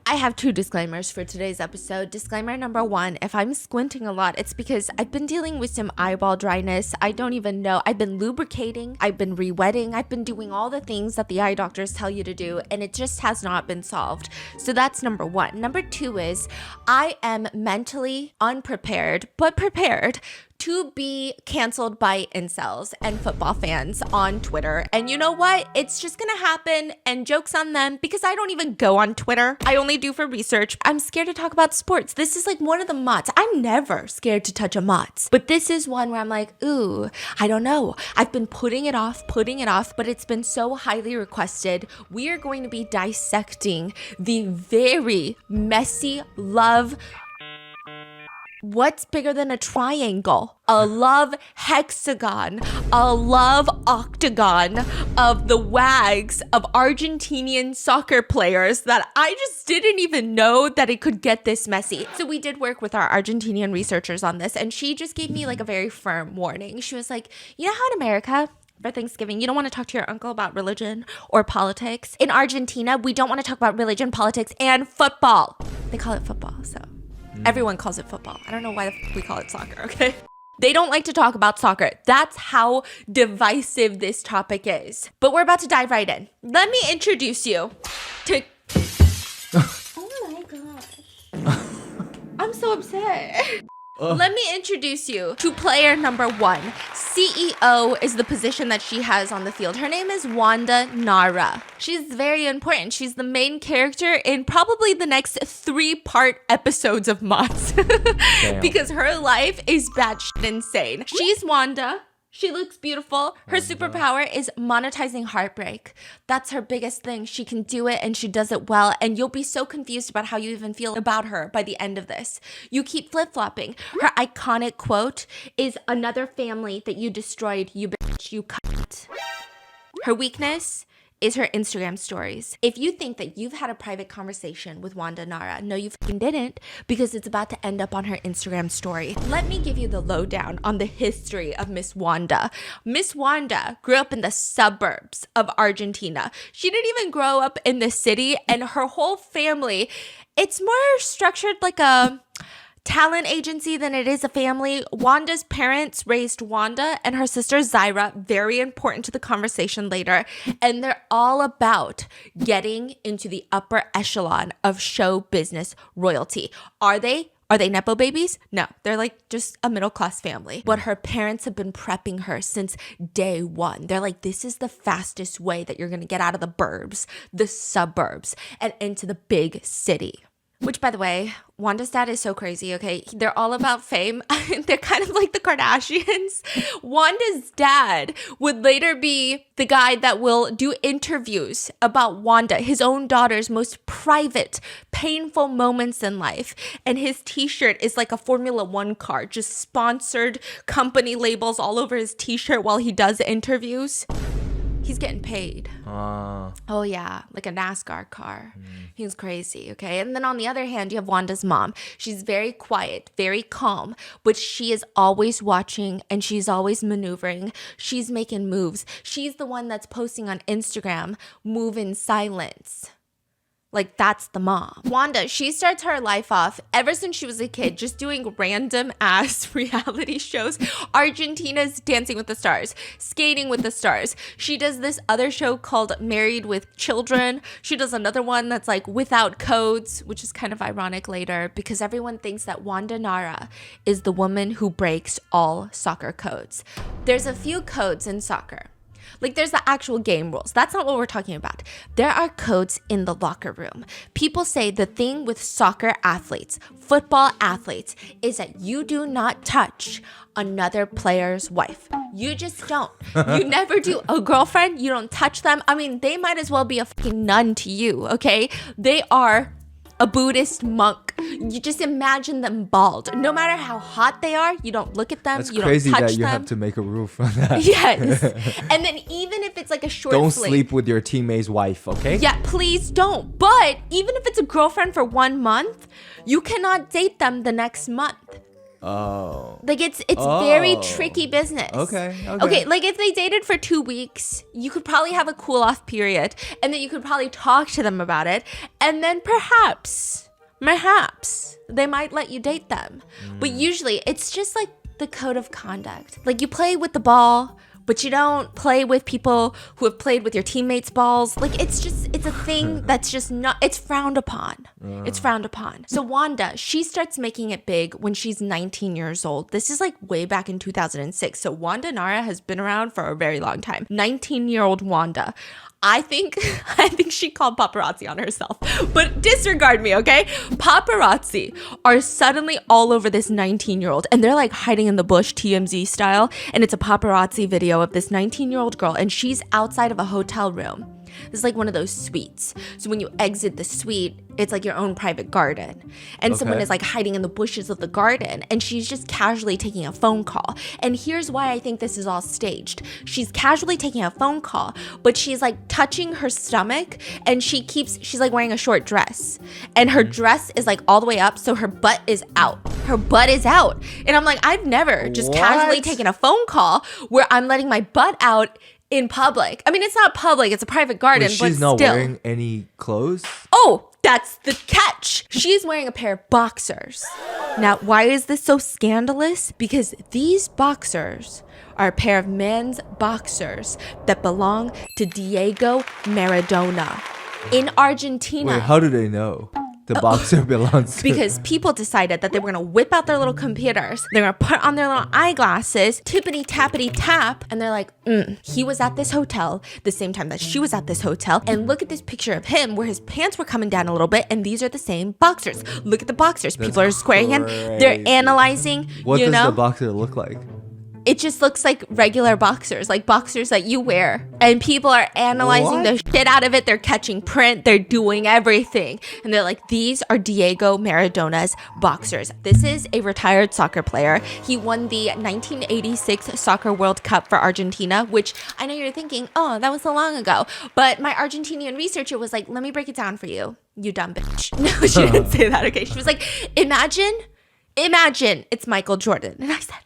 I have 2 disclaimers for today's episode. Disclaimer number 1, if I'm squinting a lot, it's because I've been dealing with some eyeball dryness. I don't even know. I've been lubricating, I've been re-wetting, I've been doing all the things that the eye doctors tell you to do, and it just has not been solved. So that's number 1. Number 2 is I am mentally unprepared, but prepared to be canceled by incels and football fans on Twitter. And you know what? It's just gonna happen, and joke's on them because I don't even go on Twitter. I only do for research. I'm scared to talk about sports. This is like one of the mots. I'm never scared to touch a mots, but this is one where I'm like, ooh, I don't know. I've been putting it off, but it's been so highly requested. We are going to be dissecting the very messy love. What's bigger than a triangle? A love hexagon, a love octagon of the wags of Argentinian soccer players that I just didn't even know that it could get this messy. So we did work with our Argentinian researchers on this, and she just gave me like a very firm warning. She was like, you know how in America, for Thanksgiving, you don't want to talk to your uncle about religion or politics? In Argentina, we don't want to talk about religion, politics, and football. They call it football, so everyone calls it football. I don't know why we call it soccer, okay? They don't like to talk about soccer. That's how divisive this topic is. But we're about to dive right in. Let me introduce you to... Oh my gosh. I'm so upset. Let me introduce you to player number 1. CEO is the position that she has on the field. Her name is Wanda Nara. She's very important. She's the main character in probably the next 3-part episodes of Mots. Because her life is batshit insane. She's Wanda. She looks beautiful. Her superpower is monetizing heartbreak. That's her biggest thing. She can do it and she does it well. And you'll be so confused about how you even feel about her by the end of this. You keep flip-flopping. Her iconic quote is, another family that you destroyed, you bitch, you cunt. Her weakness is her Instagram stories. If you think that you've had a private conversation with Wanda Nara, no, you fucking didn't, because it's about to end up on her Instagram story. Let me give you the lowdown on the history of Miss Wanda. Miss Wanda grew up in the suburbs of Argentina. She didn't even grow up in the city, and her whole family, it's more structured like a talent agency than it is a family. Wanda's parents raised Wanda and her sister Zyra, very important to the conversation later, and they're all about getting into the upper echelon of show business royalty. Are they Nepo babies? No, they're like just a middle-class family. But her parents have been prepping her since day 1. They're like, this is the fastest way that you're gonna get out of the burbs, the suburbs, and into the big city. Which, by the way, Wanda's dad is so crazy, okay? They're all about fame. They're kind of like the Kardashians. Wanda's dad would later be the guy that will do interviews about Wanda, his own daughter's most private, painful moments in life. And his t-shirt is like a Formula 1 car, just sponsored company labels all over his t-shirt while he does interviews. He's getting paid. Oh yeah, like a NASCAR car. He's crazy, okay? And then on the other hand, you have Wanda's mom. She's very quiet, very calm, but she is always watching and she's always maneuvering. She's making moves. She's the one that's posting on Instagram, move in silence. Like, that's the mom. Wanda, she starts her life off ever since she was a kid, just doing random ass reality shows. Argentina's Dancing with the Stars, Skating with the Stars. She does this other show called Married with Children. She does another one that's like Without Codes, which is kind of ironic later because everyone thinks that Wanda Nara is the woman who breaks all soccer codes. There's a few codes in soccer. Like, there's the actual game rules. That's not what we're talking about. There are codes in the locker room. People say the thing with soccer athletes, football athletes, is that you do not touch another player's wife. You just don't. You never do. A girlfriend, you don't touch them. I mean, they might as well be a fucking nun to you, okay? They are a Buddhist monk You just imagine them bald. No matter how hot they are, you don't look at them. That's you crazy don't touch that you them. have to make a rule for that. Yes. And then even if it's like a short Don't fling, sleep with your teammate's wife, okay? yeah, please don't. But even if it's a girlfriend for 1 month, you cannot date them the next month. Oh. Like it's very tricky business. Okay. Like if they dated for 2 weeks, you could probably have a cool off period, and then you could probably talk to them about it, and then perhaps they might let you date them. But usually it's just like the code of conduct. Like you play with the ball, but you don't play with people who have played with your teammates' balls. Like it's a thing that's just not, it's frowned upon. It's frowned upon. So Wanda, she starts making it big when she's 19 years old. This is like way back in 2006. So Wanda Nara has been around for a very long time. 19-year-old Wanda. I think she called paparazzi on herself, but disregard me, okay? Paparazzi are suddenly all over this 19-year-old, and they're like hiding in the bush, TMZ style, and it's a paparazzi video of this 19-year-old girl, and she's outside of a hotel room. This is like one of those suites. So when you exit the suite, it's like your own private garden. And someone is like hiding in the bushes of the garden, and she's just casually taking a phone call. And here's why I think this is all staged. She's casually taking a phone call, but she's like touching her stomach, and she's like wearing a short dress. And her dress is like all the way up, so her butt is out. Her butt is out. And I'm like, I've never just casually taken a phone call where I'm letting my butt out in public. I mean, it's not public, it's a private garden, but she's not still. wearing any clothes? Oh, that's the catch. She's wearing a pair of boxers. Now, why is this so scandalous? Because these boxers are a pair of men's boxers that belong to Diego Maradona in Argentina. Wait, how do they know the boxer belongs to? Because people decided that they were going to whip out their little computers. They're going to put on their little eyeglasses, tippity tappity tap, and they're like, he was at this hotel the same time that she was at this hotel. And look at this picture of him where his pants were coming down a little bit, and these are the same boxers. Look at the boxers. People are squaring in. They're analyzing. What does the boxer look like? It just looks like regular boxers, like boxers that you wear. And people are analyzing the shit out of it. They're catching print. They're doing everything. And they're like, these are Diego Maradona's boxers. This is a retired soccer player. He won the 1986 Soccer World Cup for Argentina, which I know you're thinking, oh, that was so long ago. But my Argentinian researcher was like, let me break it down for you, you dumb bitch. No, she didn't say that. Okay. She was like, imagine it's Michael Jordan. And I said,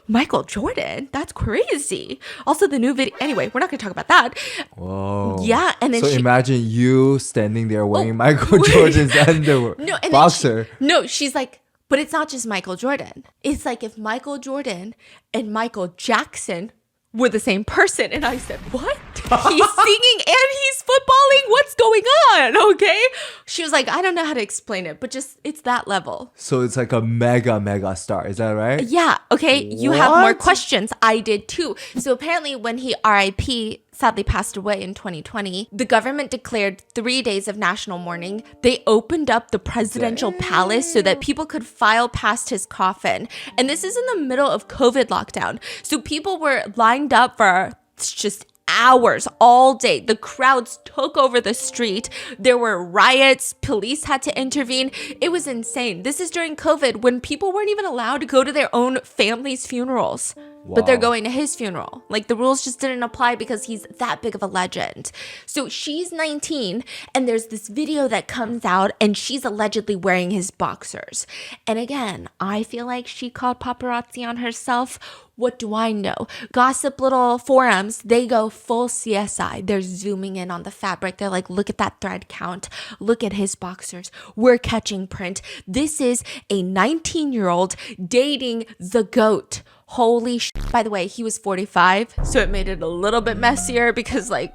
Michael Jordan? That's crazy. Also, the new video. Anyway, we're not going to talk about that. Whoa. Yeah. And then imagine you standing there wearing Michael Jordan's underwear. No, and boxer. She's like, but it's not just Michael Jordan. It's like if Michael Jordan and Michael Jackson were the same person. And I said, what? He's singing and he's footballing? What's going on? Okay. She was like, I don't know how to explain it, but just, it's that level. So it's like a mega star. Is that right? Yeah. Okay. You have more questions. I did too. So apparently when he RIP sadly passed away in 2020, the government declared 3 days of national mourning. They opened up the presidential palace so that people could file past his coffin. And this is in the middle of COVID lockdown. So people were lined up for just hours all day. The crowds took over the street. There were riots. Police had to intervene. It was insane. This is during COVID when people weren't even allowed to go to their own family's funerals. Wow. But they're going to his funeral. Like the rules just didn't apply because he's that big of a legend. So she's 19 and there's this video that comes out and she's allegedly wearing his boxers. And again, I feel like she called paparazzi on herself. What do I know? Gossip little forums, they go full CSI. They're zooming in on the fabric. They're like, look at that thread count. Look at his boxers. We're catching print. This is a 19-year-old dating the GOAT. Holy shit. By the way, he was 45, so it made it a little bit messier because like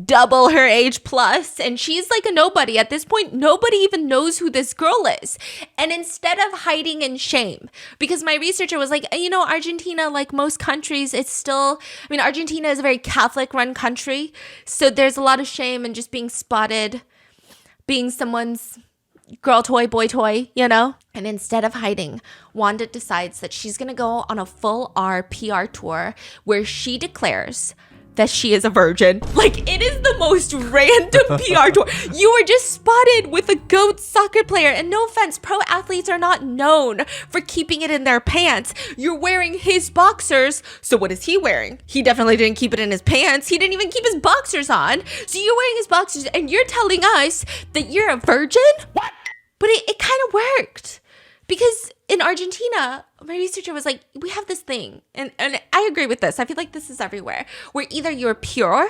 double her age plus, and she's like a nobody. At this point, nobody even knows who this girl is. And instead of hiding in shame, because my researcher was like, you know, Argentina, like most countries, it's still, I mean, Argentina is a very Catholic run country, so there's a lot of shame in just being spotted, being someone's girl toy, boy toy, you know? And instead of hiding, Wanda decides that she's going to go on a full PR tour where she declares that she is a virgin. Like, it is the most random PR tour. You were just spotted with a GOAT soccer player. And no offense, pro athletes are not known for keeping it in their pants. You're wearing his boxers. So what is he wearing? He definitely didn't keep it in his pants. He didn't even keep his boxers on. So you're wearing his boxers and you're telling us that you're a virgin? What? But it kind of worked. Because in Argentina, my researcher was like, we have this thing. And I agree with this. I feel like this is everywhere. Where either you're pure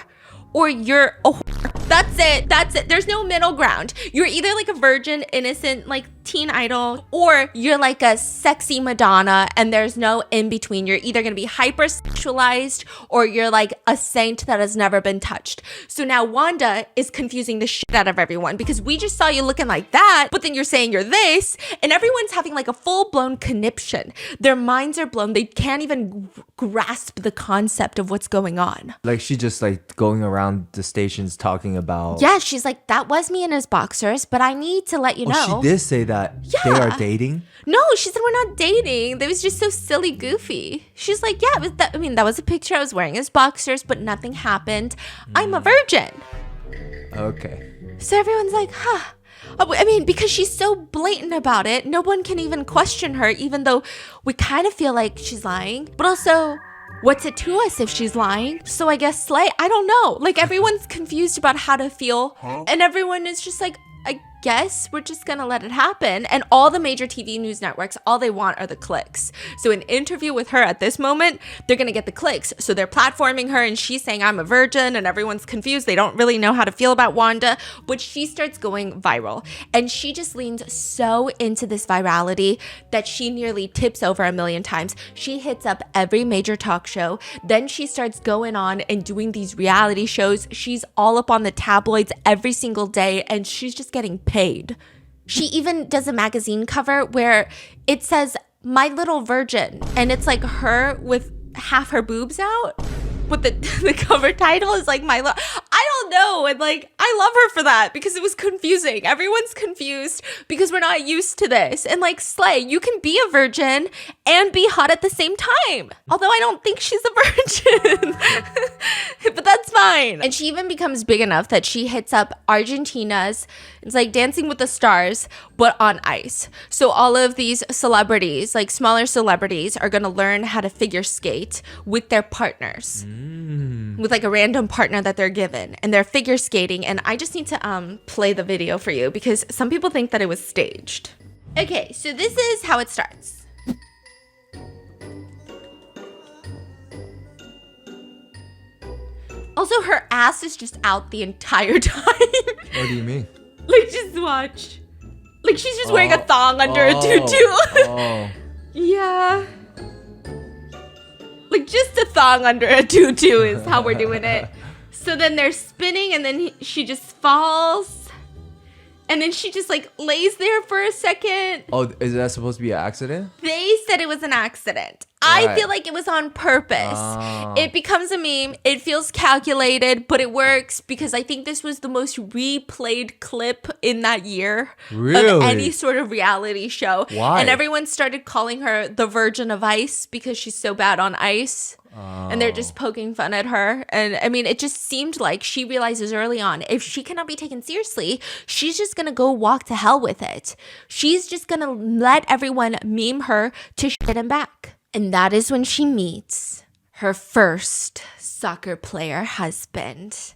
or you're a whore. That's it. That's it. There's no middle ground. You're either like a virgin, innocent, like teen idol, or you're like a sexy Madonna and there's no in between. You're either going to be hypersexualized or you're like a saint that has never been touched. So now Wanda is confusing the shit out of everyone because we just saw you looking like that, but then you're saying you're this, and everyone's having like a full-blown conniption. Their minds are blown. They can't even grasp the concept of what's going on. Like she just like going around the stations talking about. Yeah, she's like, that was me in his boxers, but I need to let you know. She did say that they are dating? No, she said we're not dating. That was just so silly, goofy. She's like, yeah, it was that, I mean, that was a picture. I was wearing his boxers, but nothing happened. I'm a virgin. Okay. So everyone's like, huh. I mean, because she's so blatant about it, no one can even question her, even though we kind of feel like she's lying. But also, what's it to us if she's lying? So I guess slay, I don't know. Like, everyone's confused about how to feel. And everyone is just like, I guess we're just gonna let it happen. And all the major TV news networks, all they want are the clicks. So an interview with her at this moment, they're gonna get the clicks. So they're platforming her and she's saying, I'm a virgin, and everyone's confused. They don't really know how to feel about Wanda, but she starts going viral. And she just leans so into this virality that she nearly tips over 1,000,000 times. She hits up every major talk show. Then she starts going on and doing these reality shows. She's all up on the tabloids every single day, and she's just getting paid. She even does a magazine cover where it says "My Little Virgin," and it's like her with half her boobs out. But the cover title is like I don't know, and like I love her for that because it was confusing. Everyone's confused because we're not used to this. And like, slay, you can be a virgin and be hot at the same time. Although I don't think she's a virgin. But that's fine. And she even becomes big enough that she hits up Argentina's, it's like Dancing with the Stars, but on ice. So all of these celebrities, like smaller celebrities, are gonna learn how to figure skate with their partners. With like a random partner that they're given, and they're figure skating. And I just need to play the video for you because some people think that it was staged. Okay, so this is how it starts. Also, her ass is just out the entire time. What do you mean? Like, just watch. Like, she's just wearing a thong under a tutu. Yeah. Like, just a thong under a tutu is how we're doing it. So then they're spinning, and then she just falls. And then she just, like, lays there for a second. Oh, is that supposed to be an accident? They said it was an accident. Right. I feel like it was on purpose. It becomes a meme. It feels calculated, but it works because I think this was the most replayed clip in that year of any sort of reality show. Why? And everyone started calling her the Virgin of Ice because she's so bad on ice. And they're just poking fun at her. And I mean, it just seemed like she realizes early on, if she cannot be taken seriously, she's just going to go walk to hell with it. She's just going to let everyone meme her to shit and back. And that is when she meets her first soccer player husband,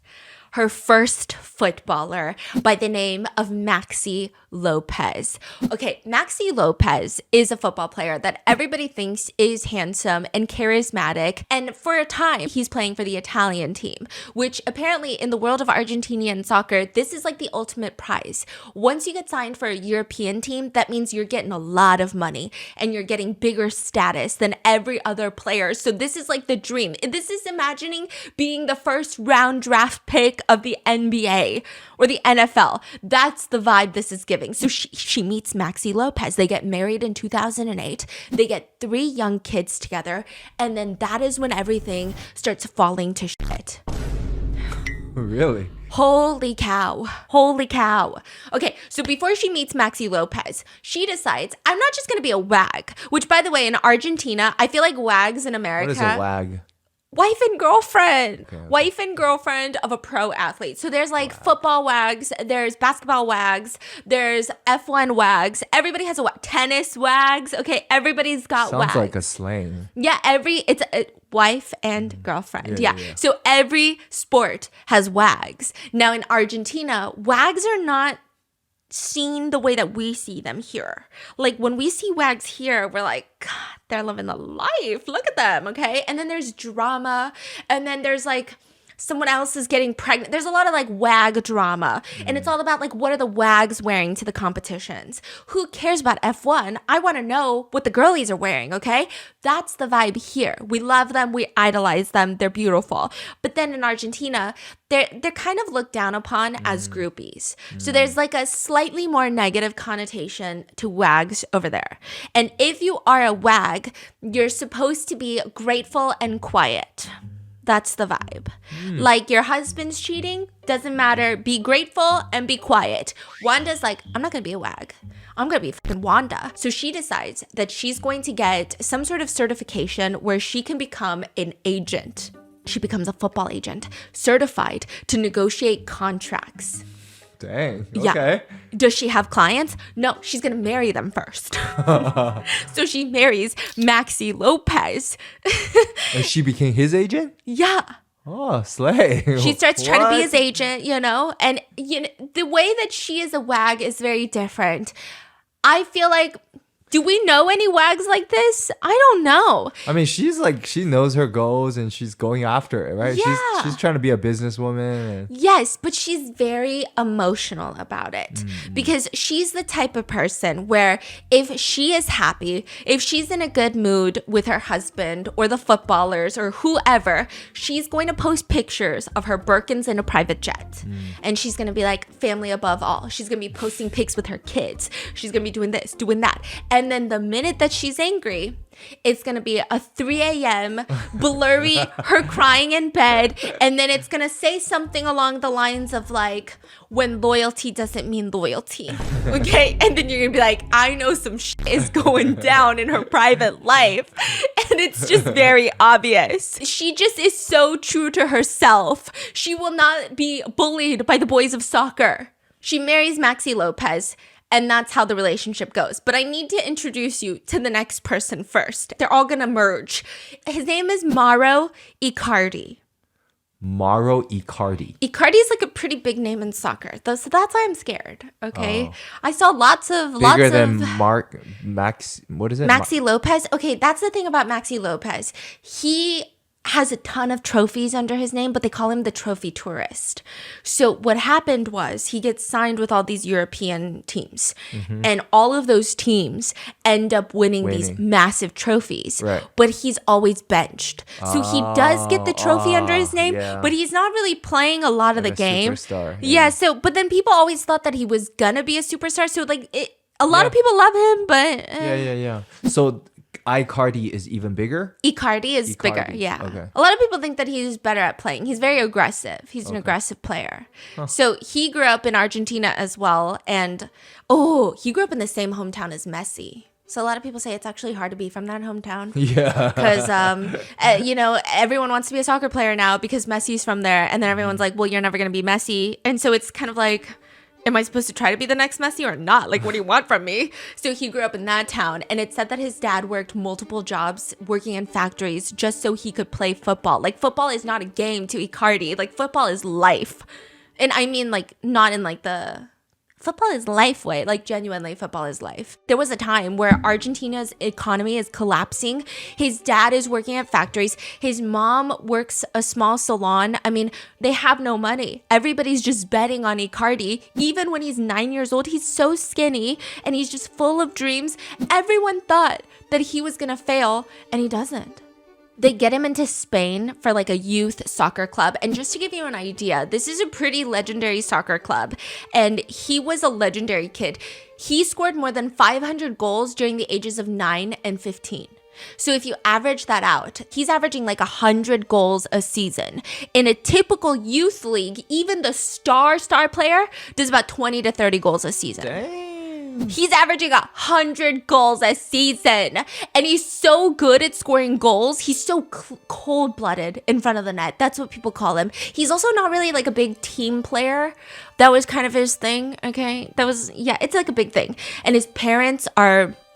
her first footballer by the name of Maxi Lopez. Okay, Maxi Lopez is a football player that everybody thinks is handsome and charismatic. And for a time, he's playing for the Italian team, which apparently in the world of Argentinian soccer, this is like the ultimate prize. Once you get signed for a European team, that means you're getting a lot of money and you're getting bigger status than every other player. So this is like the dream. This is imagining being the first round draft pick of the NBA or the NFL. That's the vibe this is giving. So she meets Maxi Lopez. They get married in 2008. They get 3 young kids together. And then that is when everything starts falling to shit. Really? Holy cow. Holy cow. Okay, so before she meets Maxi Lopez, she decides, I'm not just going to be a wag. Which, by the way, in Argentina, I feel like wags in America... What is a wag? Wife and girlfriend. Okay. Wife and girlfriend of a pro athlete. So there's like football wags, there's basketball wags, there's F1 wags. Everybody has a tennis wags. Okay, everybody's got wags. Sounds like a slang. Yeah, it's a wife and girlfriend. Yeah. Yeah. So every sport has wags. Now in Argentina, wags are not seen the way that we see them here. Like when we see wags here, we're like, God, they're living the life. Look at them, okay? And then there's drama, and then there's like someone else is getting pregnant. There's a lot of like wag drama, and it's all about like what are the wags wearing to the competitions? Who cares about F1? I want to know what the girlies are wearing, okay? That's the vibe here. We love them, we idolize them, they're beautiful. But then in Argentina, they're kind of looked down upon as groupies. So there's like a slightly more negative connotation to wags over there. And if you are a wag, you're supposed to be grateful and quiet. That's the vibe. Like your husband's cheating, doesn't matter. Be grateful and be quiet. Wanda's like, I'm not going to be a wag. I'm going to be fucking Wanda. So she decides that she's going to get some sort of certification where she can become an agent. She becomes a football agent, certified to negotiate contracts. Dang. Yeah. Okay. Does she have clients? No, she's going to marry them first. So she marries Maxi Lopez. And she became his agent? Yeah. Oh, slay. She starts trying to be What? his agent, and the way that she is a wag is very different. I feel like, do we know any wags like this? I don't know. I mean, she's like, she knows her goals and she's going after it, right? Yeah. She's trying to be a businesswoman. And Yes, but she's very emotional about it because she's the type of person where if she is happy, if she's in a good mood with her husband or the footballers or whoever, she's going to post pictures of her Birkins in a private jet. And she's going to be like, family above all. She's going to be posting pics with her kids. She's going to be doing this, doing that. And then the minute that she's angry, it's going to be a 3 a.m. blurry, her crying in bed. And then it's going to say something along the lines of like, when loyalty doesn't mean loyalty. Okay. And then you're going to be like, I know some shit is going down in her private life. And it's just very obvious. She just is so true to herself. She will not be bullied by the boys of soccer. She marries Maxi Lopez. And that's how the relationship goes. But I need to introduce you to the next person first. They're all going to merge. His name is Mauro Icardi. Mauro Icardi. Icardi is like a pretty big name in soccer. So that's why I'm scared. Okay. Oh. I saw lots of Bigger than Max, what is it? Maxi Lopez. Okay, that's the thing about Maxi Lopez. He has a ton of trophies under his name, but they call him the trophy tourist. So what happened was he gets signed with all these European teams, and all of those teams end up winning these massive trophies. Right. But he's always benched. So he does get the trophy under his name, yeah. but he's not really playing a lot of the a game. superstar, Yeah. So, but then people always thought that he was gonna be a superstar. So like a lot of people love him, but Yeah. So Icardi is even bigger? Icardi is Icardi, bigger, yeah. okay. A lot of people think that he's better at playing. He's very aggressive. He's an aggressive player. So he grew up in Argentina as well. And, he grew up in the same hometown as Messi. So a lot of people say it's actually hard to be from that hometown. Yeah. Because, everyone wants to be a soccer player now because Messi's from there. And then everyone's like, well, you're never going to be Messi. And so it's kind of like, am I supposed to try to be the next Messi or not? Like, what do you want from me? So he grew up in that town, and it said that his dad worked multiple jobs working in factories just so he could play football. Like, football is not a game to Icardi. Like, football is life. And I mean, like, not in like the football is life way, like genuinely football is life. There was a time where Argentina's economy is collapsing. His dad is working at factories. His mom works a small salon. I mean, they have no money. Everybody's just betting on Icardi. Even when he's 9 years old, he's so skinny and he's just full of dreams. Everyone thought that he was gonna fail, and he doesn't. They get him into Spain for like a youth soccer club. And just to give you an idea, this is a pretty legendary soccer club. And he was a legendary kid. He scored more than 500 goals during the ages of 9 and 15. So if you average that out, he's averaging like 100 goals a season. In a typical youth league, even the star player does about 20 to 30 goals a season. Dang. He's averaging 100 goals a season. And he's so good at scoring goals. He's so cold-blooded in front of the net. That's what people call him. He's also not really like a big team player. That was kind of his thing, okay? It's like a big thing. And his parents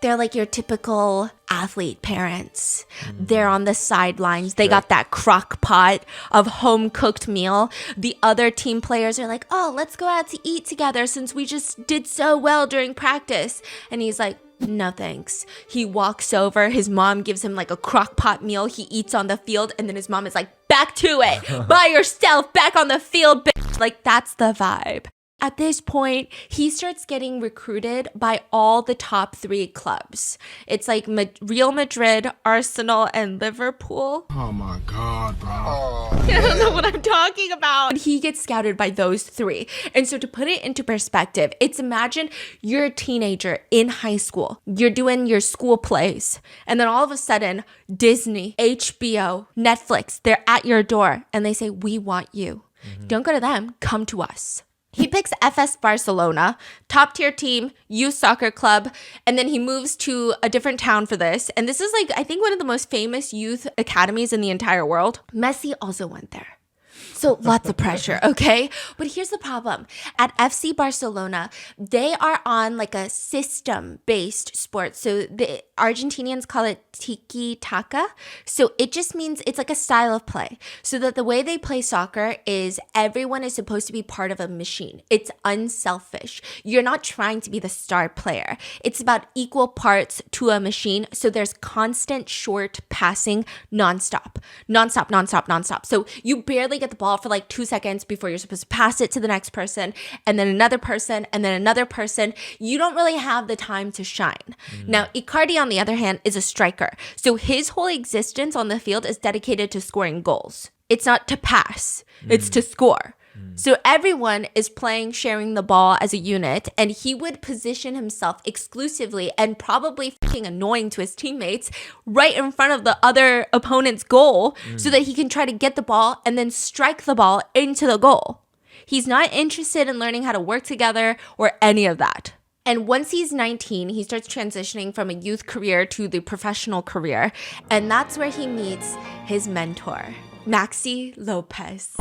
they're like your typical athlete parents. They're on the sidelines. They got that crock pot of home-cooked meal. The other team players are like, oh, let's go out to eat together since we just did so well during practice. And he's like, no thanks. He walks over. His mom gives him like a crock pot meal. He eats on the field. And then his mom is like, back to it. By yourself. Back on the field, bitch. Like, that's the vibe. At this point, he starts getting recruited by all the top 3 clubs. It's like Real Madrid, Arsenal, and Liverpool. Oh my God, bro. I don't know what I'm talking about. He gets scouted by those 3. And so to put it into perspective, imagine you're a teenager in high school. You're doing your school plays. And then all of a sudden, Disney, HBO, Netflix, they're at your door and they say, we want you. Don't go to them, come to us. He picks FS Barcelona, top tier team, youth soccer club, and then he moves to a different town for this. And this is like, I think one of the most famous youth academies in the entire world. Messi also went there. So lots of pressure, okay? But here's the problem. At FC Barcelona, they are on like a system-based sport. So the Argentinians call it tiki-taka. So it just means it's like a style of play. So that the way they play soccer is everyone is supposed to be part of a machine. It's unselfish. You're not trying to be the star player. It's about equal parts to a machine. So there's constant short passing nonstop. So you barely get the ball for like 2 seconds before you're supposed to pass it to the next person, and then another person, and then another person. You don't really have the time to shine. Now, Icardi, on the other hand, is a striker. So his whole existence on the field is dedicated to scoring goals. It's not to pass, it's to score. So everyone is playing, sharing the ball as a unit, and he would position himself exclusively and probably fucking annoying to his teammates right in front of the other opponent's goal so that he can try to get the ball and then strike the ball into the goal. He's not interested in learning how to work together or any of that. And once he's 19, he starts transitioning from a youth career to the professional career, and that's where he meets his mentor, Maxi Lopez.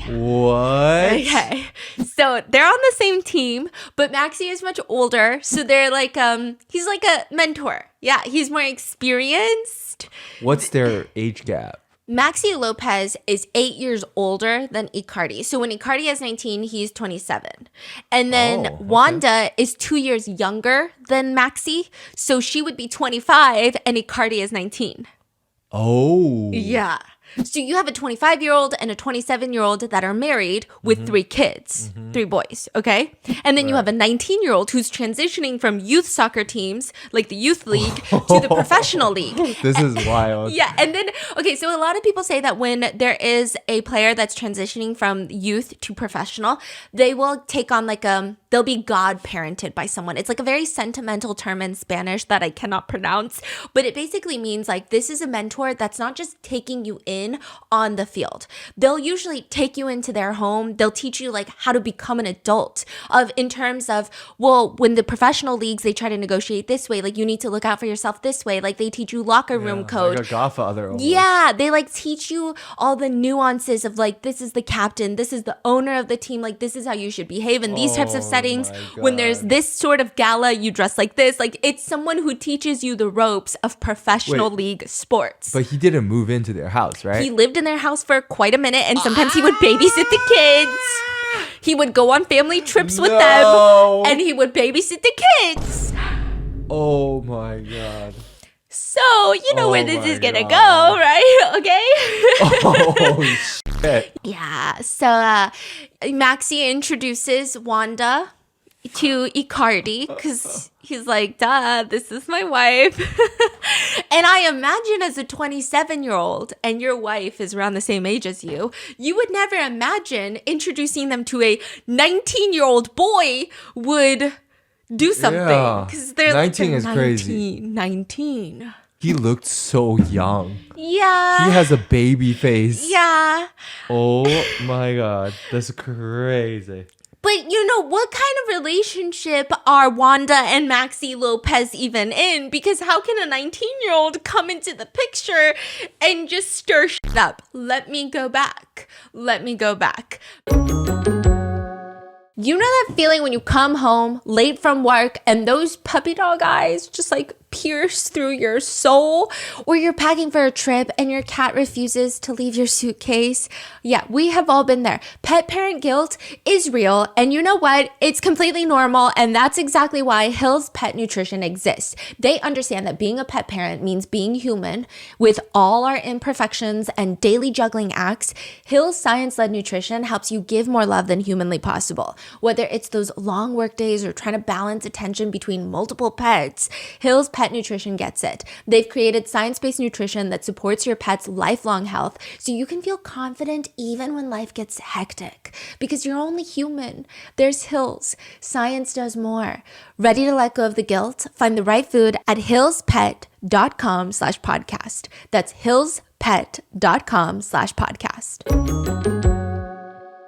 What? Okay. So they're on the same team, but Maxi is much older. So they're like, he's like a mentor. Yeah, he's more experienced. What's their age gap? Maxi Lopez is 8 years older than Icardi. So when Icardi is 19, he's 27. And then Wanda is 2 years younger than Maxi. So she would be 25 and Icardi is 19. Oh. Yeah. So you have a 25-year-old and a 27-year-old that are married with 3 kids, 3 boys, okay? And then you have a 19-year-old who's transitioning from youth soccer teams, like the youth league, to the professional league. This is wild. Yeah, and then, okay, so a lot of people say that when there is a player that's transitioning from youth to professional, they will take on like they'll be godparented by someone. It's like a very sentimental term in Spanish that I cannot pronounce, but it basically means like this is a mentor that's not just taking you in on the field. They'll usually take you into their home. They'll teach you like how to become an adult in terms of, well, when the professional leagues, they try to negotiate this way, like you need to look out for yourself this way. Like they teach you locker room code. Like a godfather almost. Yeah, they like teach you all the nuances of like, this is the captain, this is the owner of the team, like this is how you should behave in these types of settings. When there's this sort of gala, you dress like this. Like it's someone who teaches you the ropes of professional league sports. But he didn't move into their house, right? He lived in their house for quite a minute, and sometimes he would babysit the kids. He would go on family trips with them, and he would babysit the kids. Oh my God. So, you know where this is gonna go, right? Okay? Oh, shit. Yeah, so Maxi introduces Wanda to Icardi because he's like, duh, this is my wife. And I imagine as a 27-year-old and your wife is around the same age as you, you would never imagine introducing them to a 19-year-old boy would do something. Because they're 19 like, is 19, crazy. 19. He looked so young. Yeah. He has a baby face. Yeah. Oh my God. That's crazy. But what kind of relationship are Wanda and Maxi Lopez even in? Because how can a 19-year-old come into the picture and just stir shit up? Let me go back. You know that feeling when you come home late from work and those puppy dog eyes just like pierce through your soul, or you're packing for a trip and your cat refuses to leave your suitcase? Yeah, we have all been there. Pet parent guilt is real, and you know what? It's completely normal, and that's exactly why Hill's Pet Nutrition exists. They understand that being a pet parent means being human with all our imperfections and daily juggling acts. Hill's science-led nutrition helps you give more love than humanly possible. Whether it's those long work days or trying to balance attention between multiple pets, Hill's Pet Nutrition gets it. They've created science-based nutrition that supports your pet's lifelong health so you can feel confident even when life gets hectic. Because you're only human. There's Hill's. Science does more. Ready to let go of the guilt? Find the right food at hillspet.com/podcast. That's hillspet.com/podcast.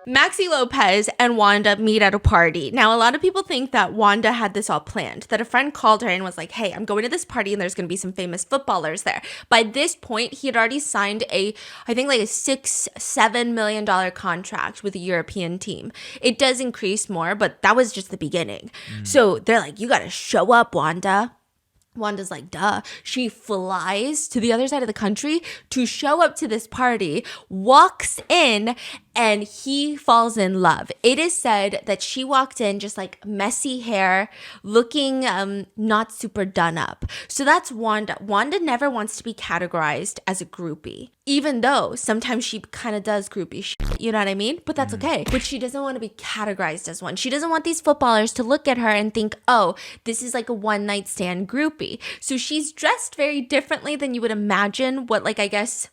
Maxi Lopez and Wanda meet at a party. Now, a lot of people think that Wanda had this all planned, that a friend called her and was like, hey, I'm going to this party and there's going to be some famous footballers there. By this point, he had already signed a $6-7 million contract with a European team. It does increase more, but that was just the beginning. So they're like, you got to show up, Wanda. Wanda's like, duh. She flies to the other side of the country to show up to this party, walks in, and he falls in love. It is said that she walked in just like messy hair, looking not super done up. So that's Wanda. Wanda never wants to be categorized as a groupie, even though sometimes she kind of does groupie shit, you know what I mean? But that's okay. But she doesn't want to be categorized as one. She doesn't want these footballers to look at her and think, oh, this is like a one-night stand groupie. So she's dressed very differently than you would imagine what, like, I guess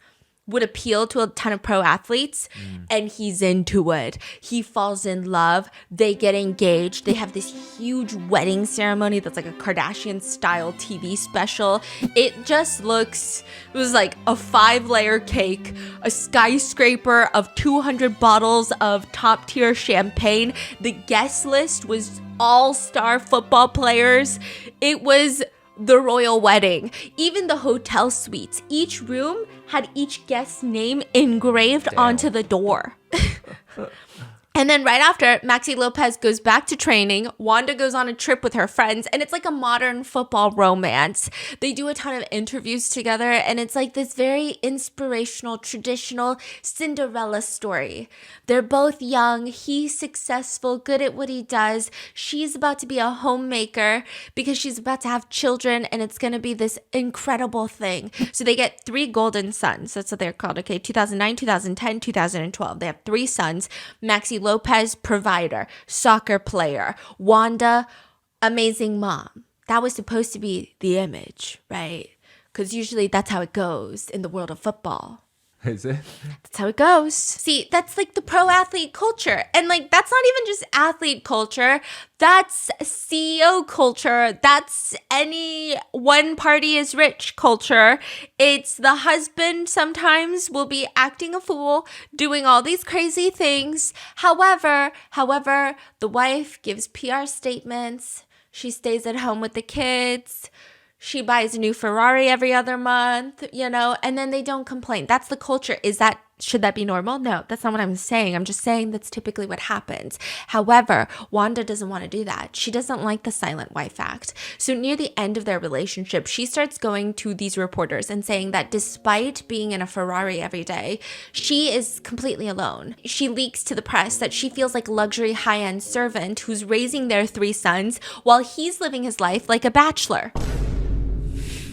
would appeal to a ton of pro athletes, and he's into it. He falls in love. They get engaged. They have this huge wedding ceremony that's like a Kardashian style TV special. It was like a 5-layer cake, a skyscraper of 200 bottles of top tier champagne. The guest list was all-star football players. It was the royal wedding. Even the hotel suites, each room had each guest's name engraved onto the door. And then right after, Maxi Lopez goes back to training. Wanda goes on a trip with her friends, and it's like a modern football romance. They do a ton of interviews together, and it's like this very inspirational, traditional Cinderella story. They're both young. He's successful, good at what he does. She's about to be a homemaker because she's about to have children, and it's going to be this incredible thing. So they get 3 golden sons. That's what they're called. Okay, 2009, 2010, 2012. They have 3 sons. Maxi Lopez, provider, soccer player. Wanda, amazing mom. That was supposed to be the image, right? Because usually that's how it goes in the world of football. Is it? That's how it goes. See, that's like the pro athlete culture. And like, that's not even just athlete culture. That's CEO culture. That's any one party is rich culture. It's the husband sometimes will be acting a fool, doing all these crazy things. However, the wife gives PR statements. She stays at home with the kids. She buys a new Ferrari every other month, and then they don't complain. That's the culture. Should that be normal? No, that's not what I'm saying. I'm just saying that's typically what happens. However, Wanda doesn't want to do that. She doesn't like the silent wife act. So near the end of their relationship, she starts going to these reporters and saying that despite being in a Ferrari every day, she is completely alone. She leaks to the press that she feels like a luxury high-end servant who's raising their 3 sons while he's living his life like a bachelor.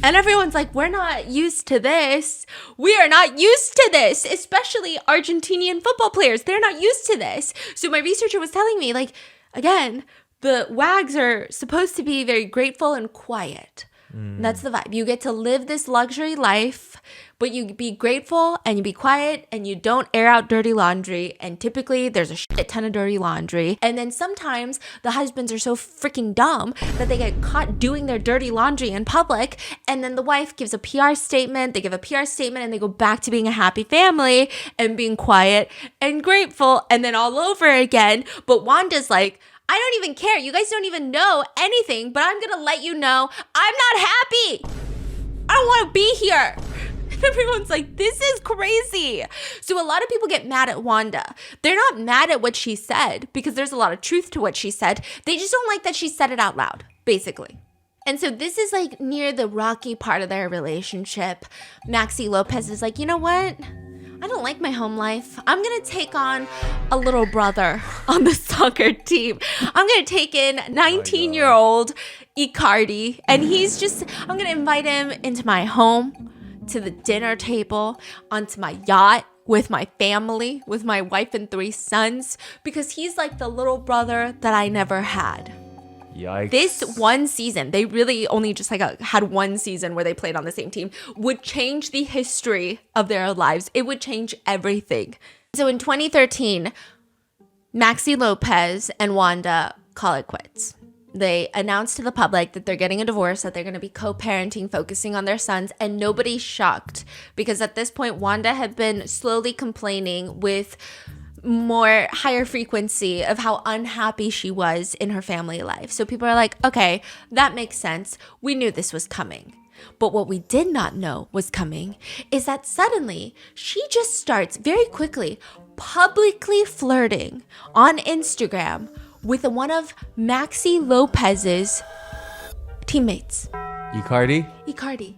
And everyone's like, we're not used to this. We are not used to this, especially Argentinian football players. They're not used to this. So my researcher was telling me, like, again, the WAGs are supposed to be very grateful and quiet. That's the vibe. You get to live this luxury life, but you be grateful and you be quiet and you don't air out dirty laundry. And typically there's a shit ton of dirty laundry. And then sometimes the husbands are so freaking dumb that they get caught doing their dirty laundry in public. And then the wife gives a PR statement. They give a PR statement and they go back to being a happy family and being quiet and grateful and then all over again. But Wanda's like, I don't even care. You guys don't even know anything, but I'm going to let you know I'm not happy. I don't want to be here. And everyone's like, this is crazy. So a lot of people get mad at Wanda. They're not mad at what she said because there's a lot of truth to what she said. They just don't like that she said it out loud, basically. And so this is like near the rocky part of their relationship. Maxi Lopez is like, you know what? I don't like my home life. I'm going to take on a little brother on the soccer team. I'm going to take in 19-year-old Icardi. And I'm going to invite him into my home, to the dinner table, onto my yacht with my family, with my wife and 3 sons, because he's like the little brother that I never had. Yikes. This one season, they really only just had one season where they played on the same team, would change the history of their lives. It would change everything. So in 2013, Maxi Lopez and Wanda call it quits. They announced to the public that they're getting a divorce, that they're going to be co-parenting, focusing on their sons, and nobody's shocked because at this point, Wanda had been slowly complaining with more higher frequency of how unhappy she was in her family life. So people are like, okay, that makes sense. We knew this was coming. But what we did not know was coming is that suddenly she just starts very quickly publicly flirting on Instagram with one of Maxi Lopez's teammates. Icardi.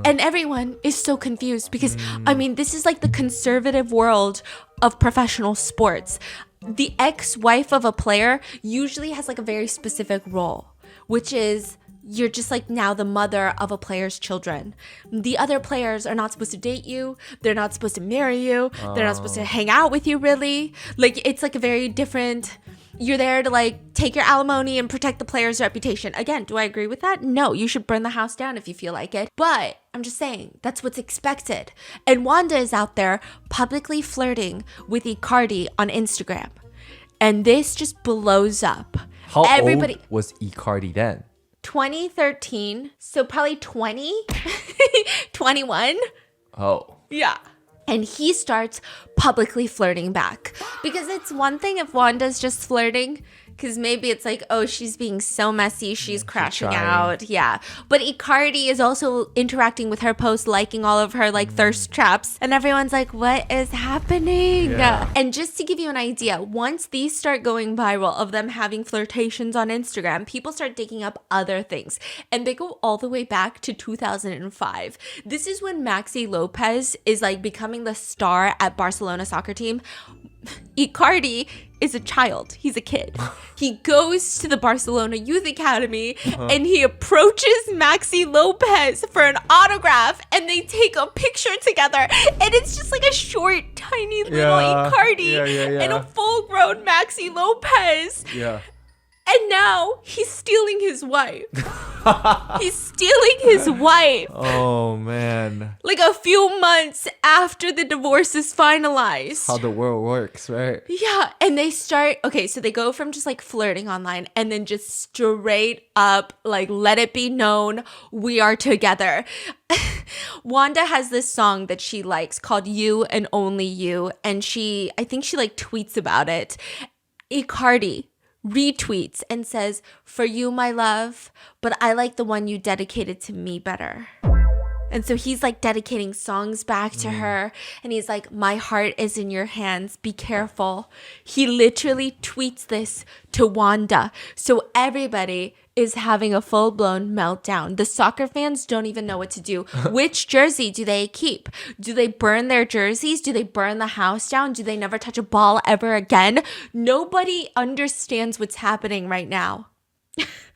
And everyone is so confused because, I mean, this is like the conservative world of professional sports. The ex-wife of a player usually has like a very specific role, which is you're just like now the mother of a player's children. The other players are not supposed to date you. They're not supposed to marry you. They're not supposed to hang out with you, really. Like, it's like a very different... You're there to like take your alimony and protect the player's reputation. Again, do I agree with that? No, you should burn the house down if you feel like it. But I'm just saying, that's what's expected. And Wanda is out there publicly flirting with Icardi on Instagram. And this just blows up. How old was Icardi then? 2013. So probably 20, 21. Oh. Yeah. And he starts publicly flirting back. Because it's one thing if Wanda's just flirting, because maybe it's like, oh, she's being so messy, she's crashing out. Yeah. But Icardi is also interacting with her posts, liking all of her like thirst traps. And everyone's like, what is happening? Yeah. And just to give you an idea, once these start going viral of them having flirtations on Instagram, people start digging up other things. And they go all the way back to 2005. This is when Maxi Lopez is like becoming the star at Barcelona soccer team. Icardi is a child. He's a kid. He goes to the Barcelona Youth Academy and he approaches Maxi Lopez for an autograph and they take a picture together. And it's just like a short, tiny little Icardi and a full-grown Maxi Lopez. Yeah. And now he's stealing his wife. He's stealing his wife. Oh, man. Like a few months after the divorce is finalized. How the world works, right? Yeah. And they start, okay, so they go from just like flirting online and then just straight up, like, let it be known we are together. Wanda has this song that she likes called You and Only You. And I think she like tweets about it. Icardi retweets and says, for you, my love, but I like the one you dedicated to me better. And so he's like dedicating songs back to her. And he's like, my heart is in your hands. Be careful. He literally tweets this to Wanda. So everybody is having a full-blown meltdown. The soccer fans don't even know what to do. Which jersey do they keep? Do they burn their jerseys? Do they burn the house down? Do they never touch a ball ever again? Nobody understands what's happening right now.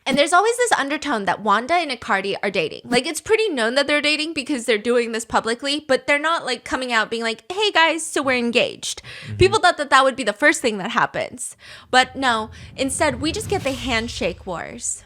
And there's always this undertone that Wanda and Icardi are dating. Like, it's pretty known that they're dating because they're doing this publicly, but they're not like coming out being like, hey guys, so we're engaged. People thought that would be the first thing that happens. But no, instead we just get the handshake wars.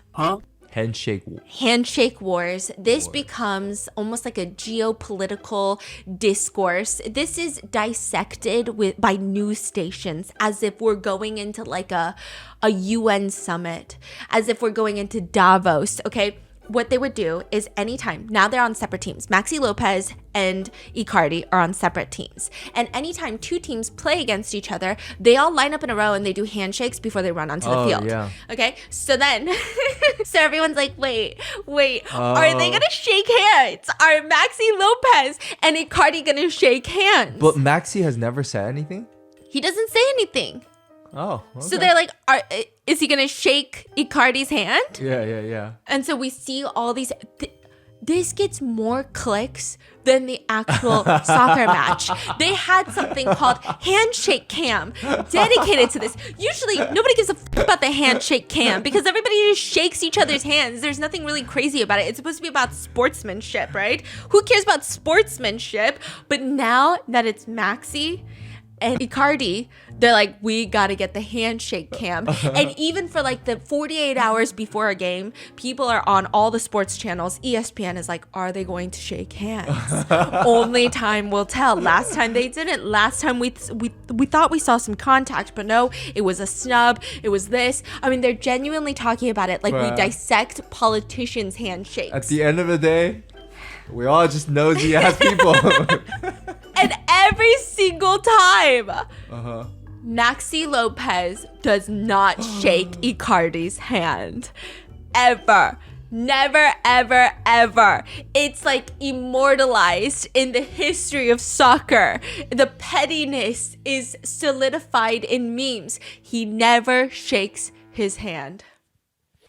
handshake wars. This becomes almost like a geopolitical discourse. This is dissected by news stations as if we're going into like a UN summit, as if we're going into Davos, okay? What they would do is anytime, now they're on separate teams. Maxi Lopez and Icardi are on separate teams. And anytime two teams play against each other, they all line up in a row and they do handshakes before they run onto the field. Yeah. Okay? So then, so everyone's like, wait, are they going to shake hands? Are Maxi Lopez and Icardi going to shake hands? But Maxi has never said anything? He doesn't say anything. Oh, okay. So they're like, is he going to shake Icardi's hand? Yeah. And so we see all these... This gets more clicks than the actual soccer match. They had something called handshake cam dedicated to this. Usually, nobody gives a about the handshake cam because everybody just shakes each other's hands. There's nothing really crazy about it. It's supposed to be about sportsmanship, right? Who cares about sportsmanship? But now that it's Maxi and Icardi, they're like, we gotta get the handshake cam. And even for like the 48 hours before a game, people are on all the sports channels. ESPN is like, are they going to shake hands? Only time will tell. Last time they didn't. Last time we thought we saw some contact, but no, it was a snub. It was this. I mean, they're genuinely talking about it like we dissect politicians' handshakes. At the end of the day, we all just nosy ass people. And every single time, Maxi Lopez does not shake Icardi's hand. Ever. Never, ever, ever. It's like immortalized in the history of soccer. The pettiness is solidified in memes. He never shakes his hand.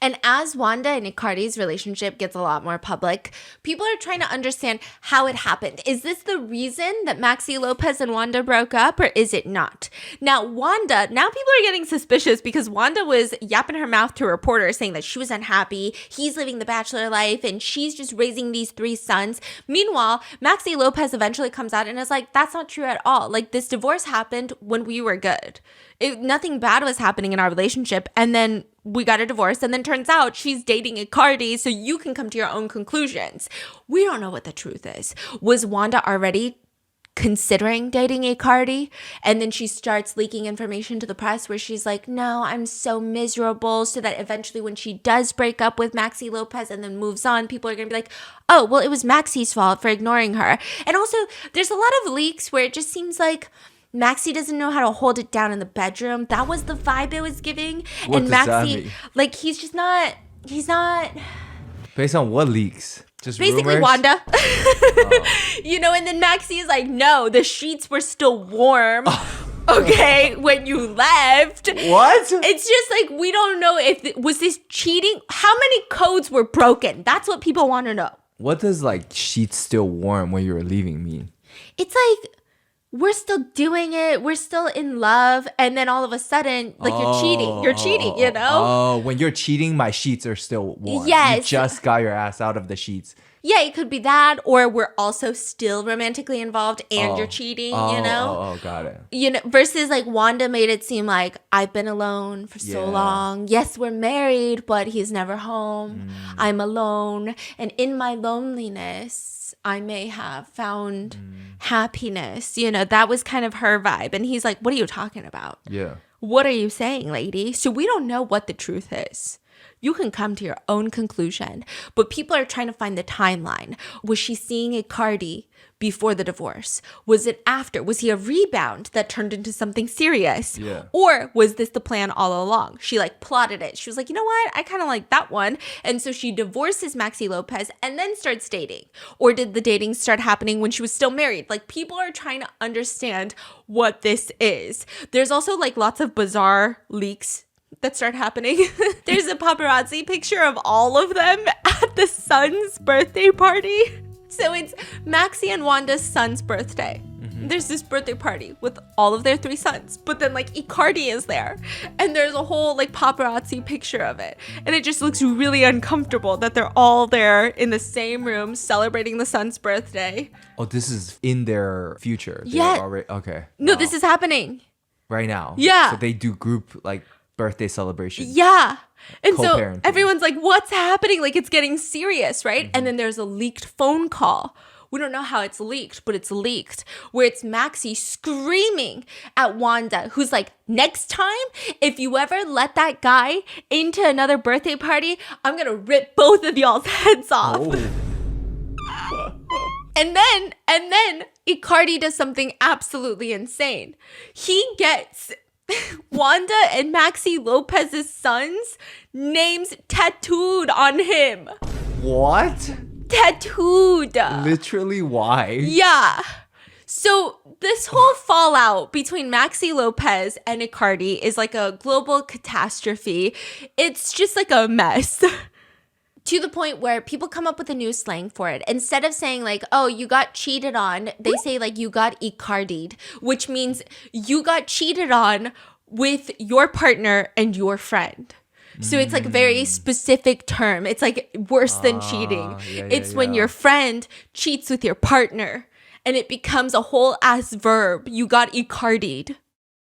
And as Wanda and Icardi's relationship gets a lot more public, people are trying to understand how it happened. Is this the reason that Maxi Lopez and Wanda broke up, or is it not? Now, people are getting suspicious because Wanda was yapping her mouth to a reporter saying that she was unhappy, he's living the bachelor life, and she's just raising these 3 sons. Meanwhile, Maxi Lopez eventually comes out and is like, that's not true at all. Like, this divorce happened when we were good. Nothing bad was happening in our relationship, and then we got a divorce, and then turns out she's dating Icardi, so you can come to your own conclusions. We don't know what the truth is. Was Wanda already considering dating Icardi? And then she starts leaking information to the press where she's like, no, I'm so miserable, so that eventually when she does break up with Maxi Lopez and then moves on, people are going to be like, oh, well, it was Maxi's fault for ignoring her. And also, there's a lot of leaks where it just seems like Maxi doesn't know how to hold it down in the bedroom. That was the vibe it was giving. What and does Maxi, that mean? Like, he's not. Based on what leaks? Just basically rumors? Wanda. You know, and then Maxi is like, no, the sheets were still warm. Okay, when you left. What? It's just like, we don't know was this cheating? How many codes were broken? That's what people want to know. What does like sheets still warm when you were leaving mean? It's like, we're still doing it. We're still in love. And then all of a sudden, like, you're cheating. You're cheating, you know? Oh, when you're cheating, my sheets are still warm. Yes. You just got your ass out of the sheets. Yeah, it could be that. Or we're also still romantically involved and you're cheating, you know? Oh, got it. You know, versus like Wanda made it seem like I've been alone for so long. Yes, we're married, but he's never home. I'm alone. And in my loneliness, I may have found happiness. You know, that was kind of her vibe. And he's like, what are you talking about? Yeah. What are you saying, lady? So we don't know what the truth is. You can come to your own conclusion. But people are trying to find the timeline. Was she seeing Icardi before the divorce? Was it after? Was he a rebound that turned into something serious? Yeah. Or was this the plan all along? She like plotted it. She was like, you know what? I kind of like that one. And so she divorces Maxi Lopez and then starts dating. Or did the dating start happening when she was still married? Like, people are trying to understand what this is. There's also like lots of bizarre leaks that start happening. There's a paparazzi picture of all of them at the son's birthday party. So it's Maxi and Wanda's son's birthday. There's this birthday party with all of their 3 sons, but then like Icardi is there, and there's a whole like paparazzi picture of it, and it just looks really uncomfortable that they're all there in the same room celebrating the son's birthday. Oh, this is in their future. Yeah. Already, okay. No, Wow. this is happening right now. Yeah. So they do group like birthday celebration. Yeah. And so Co-parenting. everyone's like, what's happening? Like, it's getting serious, right? And then there's a leaked phone call. We don't know how it's leaked, but it's leaked, where it's Maxi screaming at Wanda, who's like, next time, if you ever let that guy into another birthday party, I'm going to rip both of y'all's heads off. Oh. And then Icardi does something absolutely insane. He gets Wanda and Maxi Lopez's sons' names tattooed on him. What? Tattooed. Literally, why? Yeah. So this whole fallout between Maxi Lopez and Icardi is like a global catastrophe. It's just like a mess. To the point where people come up with a new slang for it. Instead of saying like, oh, you got cheated on, they say like you got Icardi'd, which means you got cheated on with your partner and your friend. So it's like a very specific term. It's like worse than cheating. It's when your friend cheats with your partner and it becomes a whole ass verb. You got Icardi'd.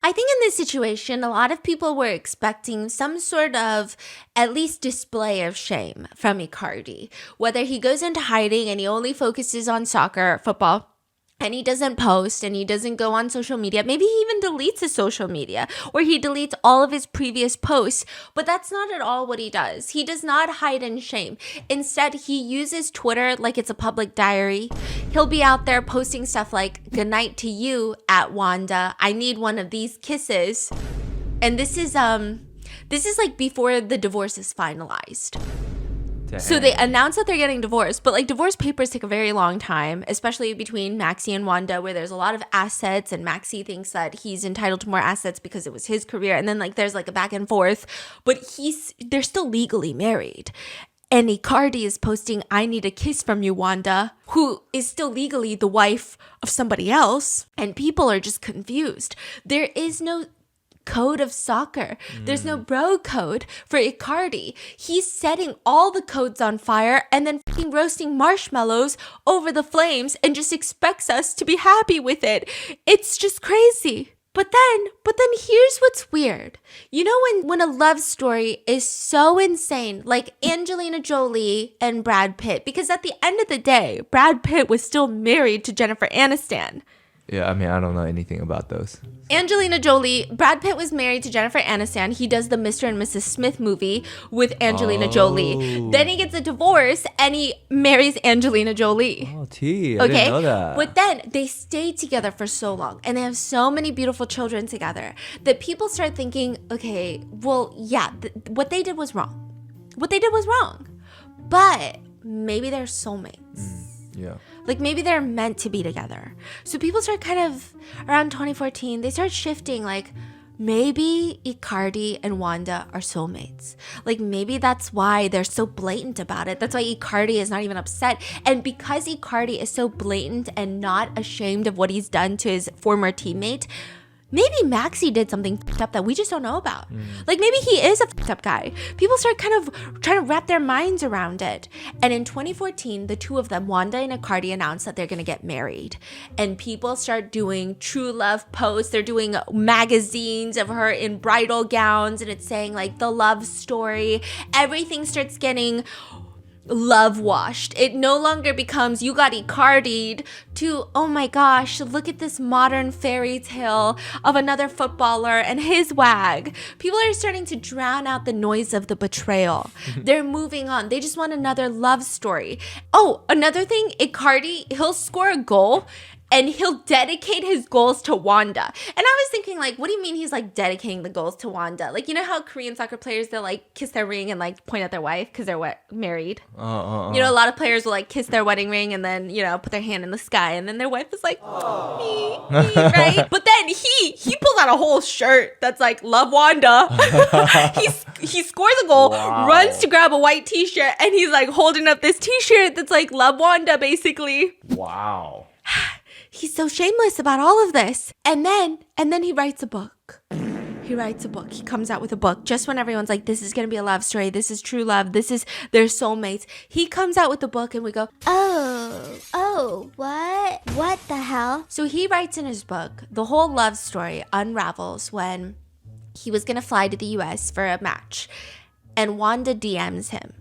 I think in this situation, a lot of people were expecting some sort of at least display of shame from Icardi. Whether he goes into hiding and he only focuses on soccer, football, and he doesn't post and he doesn't go on social media. Maybe he even deletes his social media or he deletes all of his previous posts. But that's not at all what he does. He does not hide in shame. Instead, he uses Twitter like it's a public diary. He'll be out there posting stuff like, good night to you at Wanda. I need one of these kisses. And this is like before the divorce is finalized. So they announce that they're getting divorced, but like divorce papers take a very long time, especially between Maxi and Wanda, where there's a lot of assets and Maxi thinks that he's entitled to more assets because it was his career. And then like there's like a back and forth, but they're still legally married. And Icardi is posting, I need a kiss from you, Wanda, who is still legally the wife of somebody else. And people are just confused. There is no code of soccer. There's no bro code for Icardi. He's setting all the codes on fire and then fucking roasting marshmallows over the flames and just expects us to be happy with it. It's just crazy. But then here's what's weird. You know when a love story is so insane, like Angelina Jolie and Brad Pitt, because at the end of the day, Brad Pitt was still married to Jennifer Aniston. Yeah, I mean, I don't know anything about those. Angelina Jolie, Brad Pitt was married to Jennifer Aniston. He does the Mr. and Mrs. Smith movie with Angelina Jolie. Then he gets a divorce and he marries Angelina Jolie. Oh, I didn't know that. But then they stay together for so long and they have so many beautiful children together that people start thinking, okay, well, yeah, what they did was wrong. But maybe they're soulmates. Yeah. Like maybe they're meant to be together. So people start kind of around 2014, they start shifting like maybe Icardi and Wanda are soulmates. Like maybe that's why they're so blatant about it. That's why Icardi is not even upset. And because Icardi is so blatant and not ashamed of what he's done to his former teammate, maybe Maxi did something fucked up that we just don't know about. Like maybe he is a fucked up guy. People start kind of trying to wrap their minds around it. And in 2014, the two of them, Wanda and Icardi, announced that they're going to get married. And people start doing true love posts. They're doing magazines of her in bridal gowns. And it's saying like the love story. Everything starts getting love washed. It no longer becomes you got Icardi'd to, oh my gosh, look at this modern fairy tale of another footballer and his wag. People are starting to drown out the noise of the betrayal. They're moving on. They just want another love story. Oh, another thing, Icardi, he'll score a goal and he'll dedicate his goals to Wanda. And I was thinking, like, what do you mean he's, like, dedicating the goals to Wanda? Like, you know how Korean soccer players, they'll, like, kiss their ring and, like, point at their wife because they're married? You know, a lot of players will, like, kiss their wedding ring and then, you know, put their hand in the sky. And then their wife is like, me, right? But then he pulls out a whole shirt that's, like, love Wanda. he scores a goal, runs to grab a white t-shirt, and he's, like, holding up this t-shirt that's, like, love Wanda, basically. Wow. He's so shameless about all of this. And then he writes a book. He comes out with a book just when everyone's like, this is going to be a love story. This is true love. This is their soulmates. He comes out with the book and we go, oh, what? What the hell? So he writes in his book, the whole love story unravels when He was going to fly to the US for a match. And Wanda DMs him,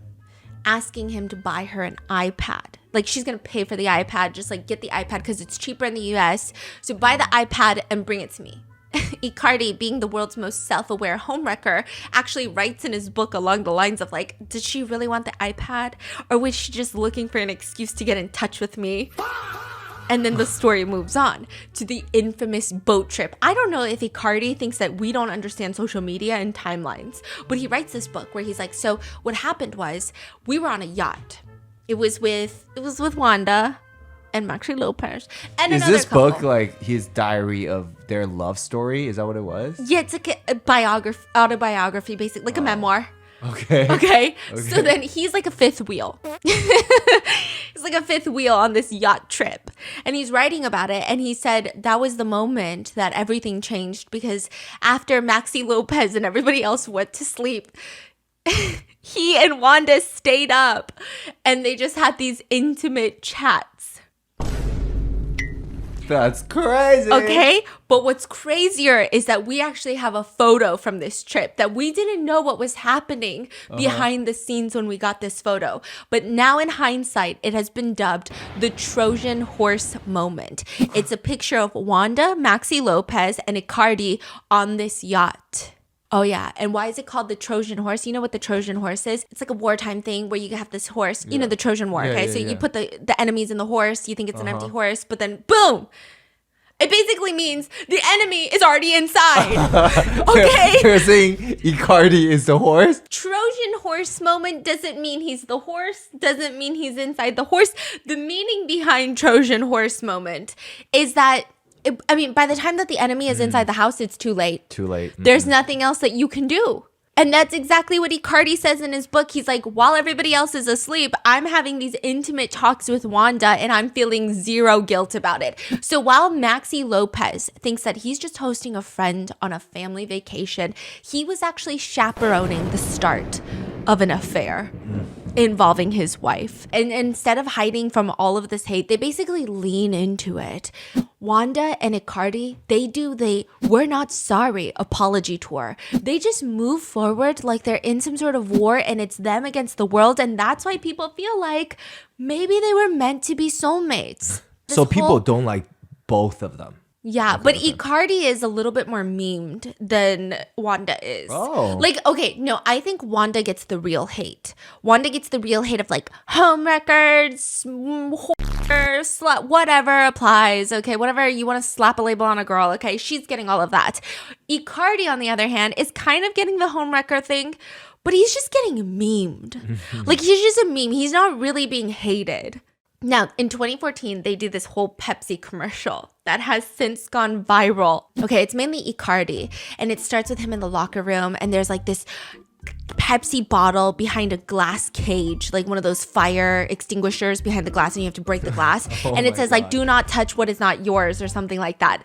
asking him to buy her an iPad. Like, she's going to pay for the iPad. Just, like, get the iPad because it's cheaper in the US. So buy the iPad and bring it to me. Icardi, being the world's most self-aware homewrecker, actually writes in his book along the lines of, like, did she really want the iPad? Or was she just looking for an excuse to get in touch with me? And then the story moves on to the infamous boat trip. I don't know if Icardi thinks that we don't understand social media and timelines, but he writes this book where he's like, so what happened was we were on a yacht. It was with Wanda and Maxi Lopez and Is another this couple. book like his diary of their love story? Is that what it was? Yeah, it's like a autobiography, basically, like a memoir. Okay. So then he's like a fifth wheel. He's like a fifth wheel on this yacht trip. And he's writing about it. And he said that was the moment that everything changed, because after Maxi Lopez and everybody else went to sleep, he and Wanda stayed up and they just had these intimate chats. That's crazy. Okay, but what's crazier is that we actually have a photo from this trip that we didn't know what was happening behind the scenes when we got this photo. But now in hindsight, it has been dubbed the Trojan horse moment. It's a picture of Wanda, Maxi Lopez, and Icardi on this yacht. Oh, yeah. And why is it called the Trojan horse? You know what the Trojan horse is? It's like a wartime thing where you have this horse. You know, the Trojan War, okay? So you put the enemies in the horse. You think it's an empty horse, but then boom! It basically means the enemy is already inside. Okay? You're saying Icardi is the horse? Trojan horse moment doesn't mean he's the horse, doesn't mean he's inside the horse. The meaning behind Trojan horse moment is that by the time that the enemy is inside the house, it's too late. Too late. There's nothing else that you can do. And that's exactly what Icardi says in his book. He's like, while everybody else is asleep, I'm having these intimate talks with Wanda and I'm feeling zero guilt about it. So while Maxi Lopez thinks that he's just hosting a friend on a family vacation, he was actually chaperoning the start of an affair involving his wife. And instead of hiding from all of this hate, they basically lean into it. Wanda and Icardi, they do the "we're not sorry" apology tour. They just move forward like they're in some sort of war and it's them against the world. And that's why people feel like maybe they were meant to be soulmates. So people don't like both of them. Yeah, but Icardi is a little bit more memed than Wanda is. Oh. Like, okay, no, I think Wanda gets the real hate. Wanda gets the real hate of like home records, whore, slut, whatever applies, okay? Whatever you want to slap a label on a girl, okay? She's getting all of that. Icardi, on the other hand, is kind of getting the home wrecker thing, but he's just getting memed. Like, he's just a meme. He's not really being hated. Now, in 2014, they did this whole Pepsi commercial that has since gone viral. Okay, it's mainly Icardi, and it starts with him in the locker room, and there's like this Pepsi bottle behind a glass cage, like one of those fire extinguishers behind the glass, and you have to break the glass. And it says like, do not touch what is not yours, or something like that.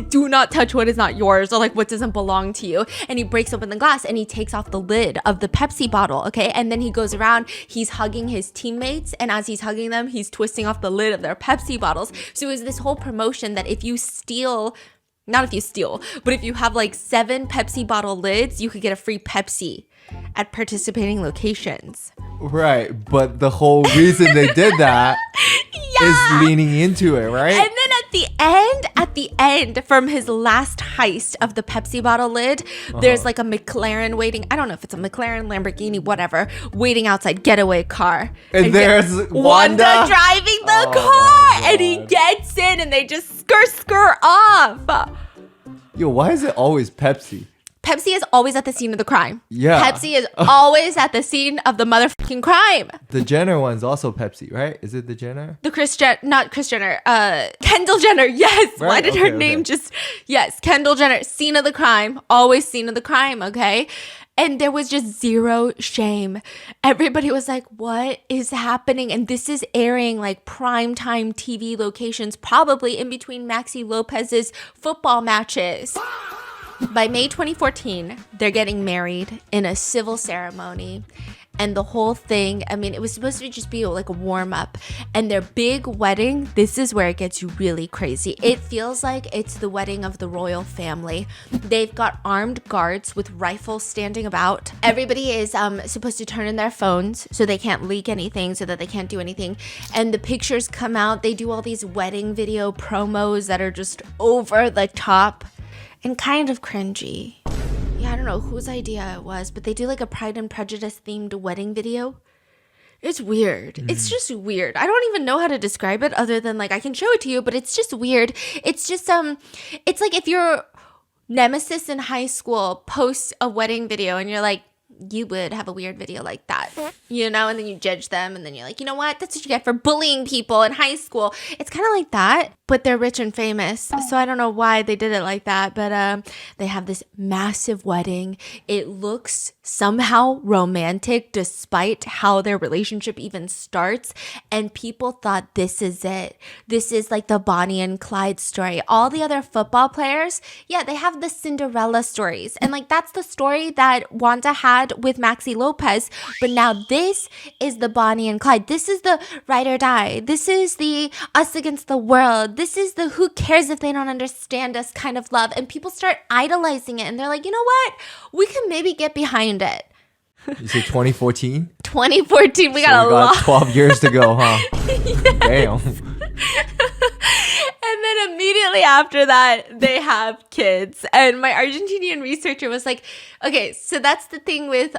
Do not touch what is not yours, or like what doesn't belong to you. And he breaks open the glass and he takes off the lid of the Pepsi bottle, okay? And then he goes around, he's hugging his teammates, and as he's hugging them, he's twisting off the lid of their Pepsi bottles. So it was this whole promotion that if you steal, not if you steal, but if you have like 7 Pepsi bottle lids, you could get a free Pepsi at participating locations. Right, but the whole reason they did that is leaning into it, right? And then at the end, from his last heist of the Pepsi bottle lid, there's like a McLaren waiting. I don't know if it's a McLaren, Lamborghini, whatever, waiting outside, getaway car. And there's Wanda driving the car, and he gets in, and they just skr off. Yo, why is it always Pepsi? Pepsi is always at the scene of the crime. Yeah. Pepsi is always at the scene of the motherfucking crime. The Jenner one's also Pepsi, right? Is it the Jenner? Not Kris Jenner, Kendall Jenner, yes. Right? Why did her name yes, Kendall Jenner, scene of the crime, always scene of the crime, okay? And there was just zero shame. Everybody was like, what is happening? And this is airing like primetime TV locations, probably in between Maxi Lopez's football matches. By May 2014, they're getting married in a civil ceremony. And the whole thing, I mean, it was supposed to just be like a warm up. And their big wedding, this is where it gets really crazy. It feels like it's the wedding of the royal family. They've got armed guards with rifles standing about. Everybody is supposed to turn in their phones so they can't leak anything, so that they can't do anything. And the pictures come out. They do all these wedding video promos that are just over the top and kind of cringy. Yeah, I don't know whose idea it was, but they do like a Pride and Prejudice themed wedding video. It's weird. It's just weird. I don't even know how to describe it other than like I can show it to you, but it's just weird. It's just it's like if your nemesis in high school posts a wedding video and you're like, you would have a weird video like that, you know, and then you judge them and then you're like, you know what, that's what you get for bullying people in high school. It's kind of like that, but they're rich and famous, so I don't know why they did it like that, but they have this massive wedding. It looks somehow romantic despite how their relationship even starts, and people thought this is it. This is like the Bonnie and Clyde story. All the other football players, yeah, they have the Cinderella stories, and like that's the story that Wanda had with Maxi Lopez, but now this is the Bonnie and Clyde. This is the ride or die. This is the us against the world. This is the who cares if they don't understand us kind of love, and people start idolizing it, and they're like, you know what? We can maybe get behind it. You say 2014? 2014. We got so a lot. 12 years to go, huh? Yes. Damn. And then immediately after that, they have kids. And my Argentinian researcher was like, okay, so that's the thing with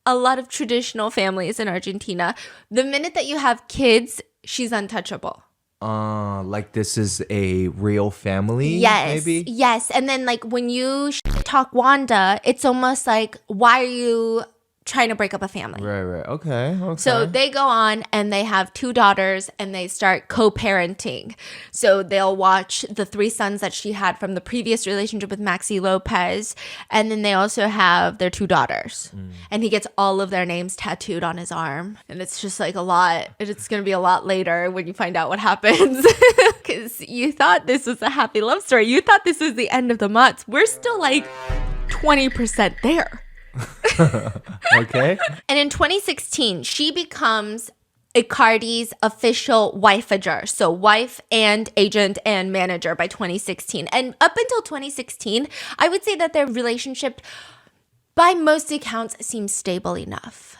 a lot of traditional families in Argentina. The minute that you have kids, she's untouchable. Like this is a real family, yes, maybe? Yes. And then like when you talk Wanda, it's almost like, why are you trying to break up a family? Right. Okay. So they go on and they have 2 daughters and they start co-parenting. So they'll watch the 3 sons that she had from the previous relationship with Maxi Lopez. And then they also have their 2 daughters. And he gets all of their names tattooed on his arm. And it's just like a lot. It's going to be a lot later when you find out what happens. Because you thought this was a happy love story. You thought this was the end of the months. We're still like 20% there. Okay. And in 2016, she becomes Icardi's official wifeager. So wife and agent and manager by 2016. And up until 2016, I would say that their relationship, by most accounts, seems stable enough.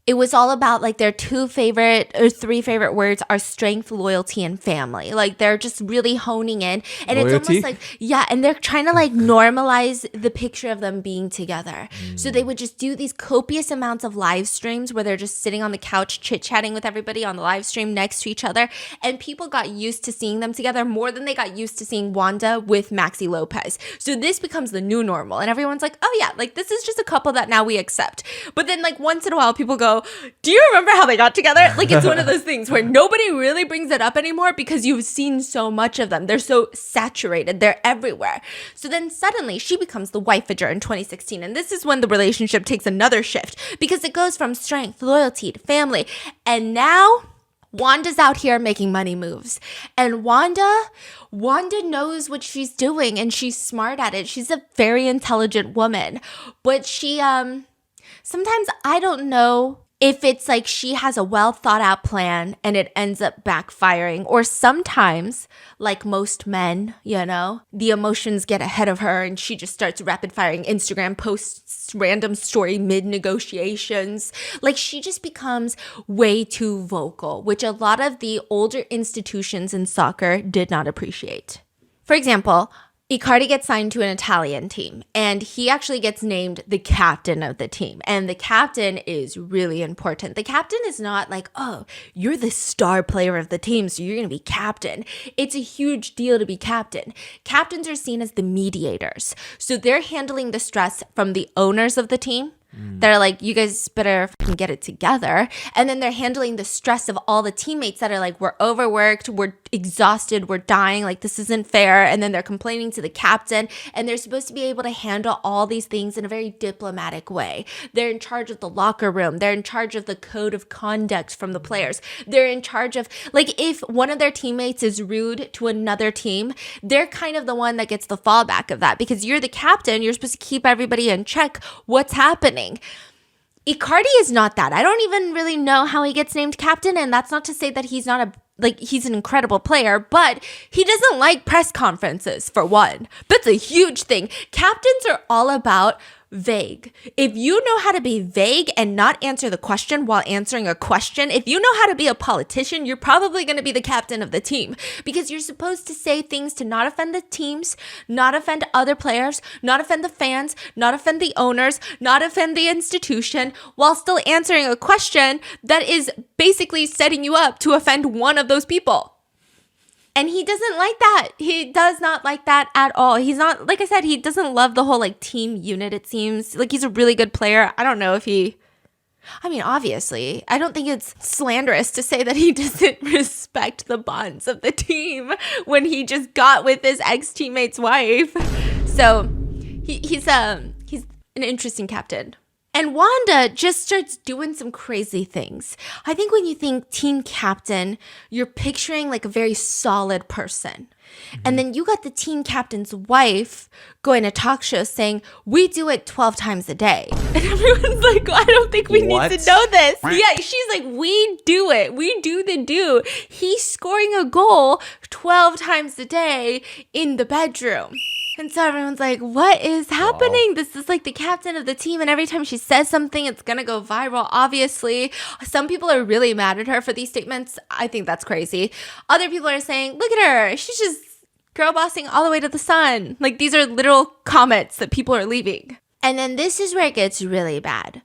It was all about like their 3 favorite words are strength, loyalty, and family. Like they're just really honing in. And Loyalty? It's almost like, yeah, and they're trying to like normalize the picture of them being together. So they would just do these copious amounts of live streams where they're just sitting on the couch chit-chatting with everybody on the live stream next to each other. And people got used to seeing them together more than they got used to seeing Wanda with Maxi Lopez. So this becomes the new normal. And everyone's like, oh yeah, like this is just a couple that now we accept. But then like once in a while people go, do you remember how they got together? Like it's one of those things where nobody really brings it up anymore because you've seen so much of them. They're so saturated. They're everywhere. So then suddenly she becomes the wifeager in 2016. And this is when the relationship takes another shift because it goes from strength, loyalty to family. And now Wanda's out here making money moves. And Wanda knows what she's doing and she's smart at it. She's a very intelligent woman. But she, sometimes I don't know if it's like she has a well thought out plan and it ends up backfiring, or sometimes, like most men, you know, the emotions get ahead of her and she just starts rapid firing Instagram posts, random story mid negotiations. Like she just becomes way too vocal, which a lot of the older institutions in soccer did not appreciate. For example, Icardi gets signed to an Italian team and he actually gets named the captain of the team. And the captain is really important. The captain is not like, oh, you're the star player of the team, so you're going to be captain. It's a huge deal to be captain. Captains are seen as the mediators. So they're handling the stress from the owners of the team. They're like, you guys better get it together. And then they're handling the stress of all the teammates that are like, we're overworked, we're exhausted, we're dying, like this isn't fair. And then they're complaining to the captain, and they're supposed to be able to handle all these things in a very diplomatic way. They're in charge of the locker room. They're in charge of the code of conduct from the players. They're in charge of, like, if one of their teammates is rude to another team, they're kind of the one that gets the fallback of that because you're the captain. You're supposed to keep everybody in check. What's happening? Icardi is not that. I don't even really know how he gets named captain, and that's not to say that he's not he's an incredible player, but he doesn't like press conferences, for one. That's a huge thing. Captains are all about vague. If you know how to be vague and not answer the question while answering a question, if you know how to be a politician, you're probably going to be the captain of the team, because you're supposed to say things to not offend the teams, not offend other players, not offend the fans, not offend the owners, not offend the institution, while still answering a question that is basically setting you up to offend one of those people. And he doesn't like that. He does not like that at all. He's not, like I said, he doesn't love the whole like team unit, it seems. Like, he's a really good player. I don't know if obviously, I don't think it's slanderous to say that he doesn't respect the bonds of the team when he just got with his ex-teammate's wife. So he's an interesting captain. And Wanda just starts doing some crazy things. I think when you think team captain, you're picturing like a very solid person. Mm-hmm. And then you got the team captain's wife going to talk shows saying, we do it 12 times a day. And everyone's like, I don't think we need to know this. Yeah, she's like, we do it. We do the do. He's scoring a goal 12 times a day in the bedroom. And so everyone's like, what is happening? Wow. This is like the captain of the team. And every time she says something, it's going to go viral, obviously. Some people are really mad at her for these statements. I think that's crazy. Other people are saying, look at her. She's just girl bossing all the way to the sun. Like, these are literal comments that people are leaving. And then this is where it gets really bad.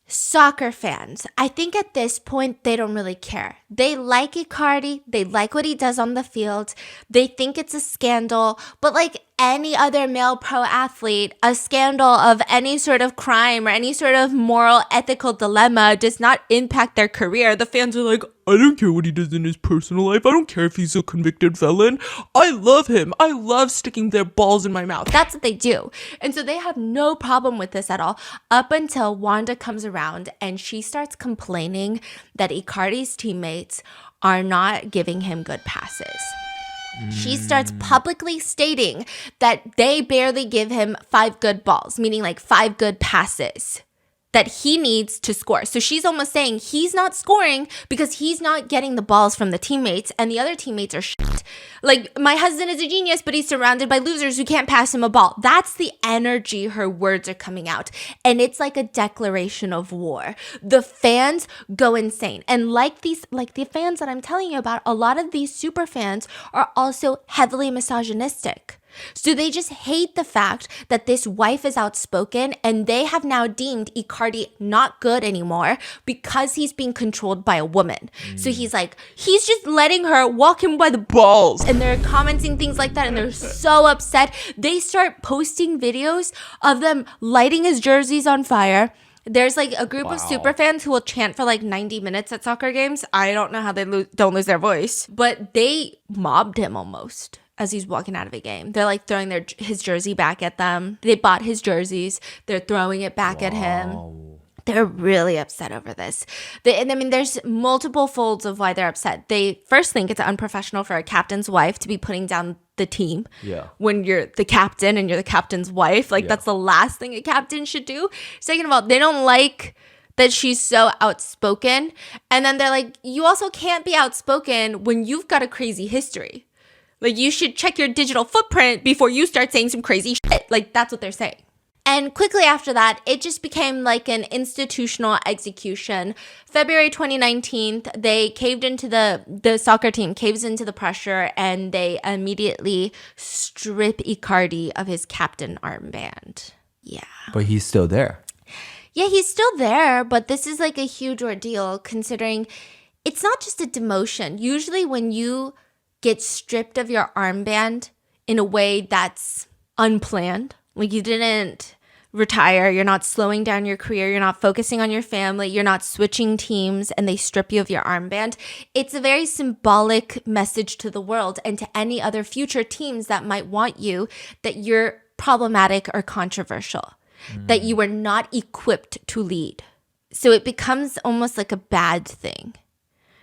Soccer fans, I think at this point, they don't really care. They like Icardi. They like what he does on the field. They think it's a scandal. But like any other male pro athlete, a scandal of any sort of crime or any sort of moral, ethical dilemma does not impact their career. The fans are like, I don't care what he does in his personal life. I don't care if he's a convicted felon. I love him. I love sticking their balls in my mouth. That's what they do. And so they have no problem with this at all up until Wanda comes around and she starts complaining that Icardi's teammates are not giving him good passes. She starts publicly stating that they barely give him 5 good balls, meaning like 5 good passes that he needs to score. So she's almost saying he's not scoring because he's not getting the balls from the teammates and the other teammates are shit. Like, my husband is a genius, but he's surrounded by losers who can't pass him a ball. That's the energy her words are coming out. And it's like a declaration of war. The fans go insane. And like the fans that I'm telling you about, a lot of these super fans are also heavily misogynistic. So they just hate the fact that this wife is outspoken and they have now deemed Icardi not good anymore because he's being controlled by a woman. So he's like, he's just letting her walk him by the balls. And they're commenting things like that and they're so upset. They start posting videos of them lighting his jerseys on fire. There's like a group of super fans who will chant for like 90 minutes at soccer games. I don't know how they don't lose their voice, but they mobbed him almost as he's walking out of a game. They're like throwing his jersey back at them. They bought his jerseys. They're throwing it back at him. They're really upset over this. There's multiple folds of why they're upset. They first think it's unprofessional for a captain's wife to be putting down the team when you're the captain and you're the captain's wife. That's the last thing a captain should do. Second of all, they don't like that she's so outspoken. And then they're like, you also can't be outspoken when you've got a crazy history. Like, you should check your digital footprint before you start saying some crazy shit. Like, that's what they're saying. And quickly after that, it just became like an institutional execution. February 2019, they caved into the soccer team caves into the pressure and they immediately strip Icardi of his captain armband. Yeah. But he's still there. Yeah, he's still there, but this is like a huge ordeal considering it's not just a demotion. Usually when you get stripped of your armband in a way that's unplanned, like you didn't retire, you're not slowing down your career, you're not focusing on your family, you're not switching teams, and they strip you of your armband. It's a very symbolic message to the world and to any other future teams that might want you that you're problematic or controversial, that you were not equipped to lead. So it becomes almost like a bad thing.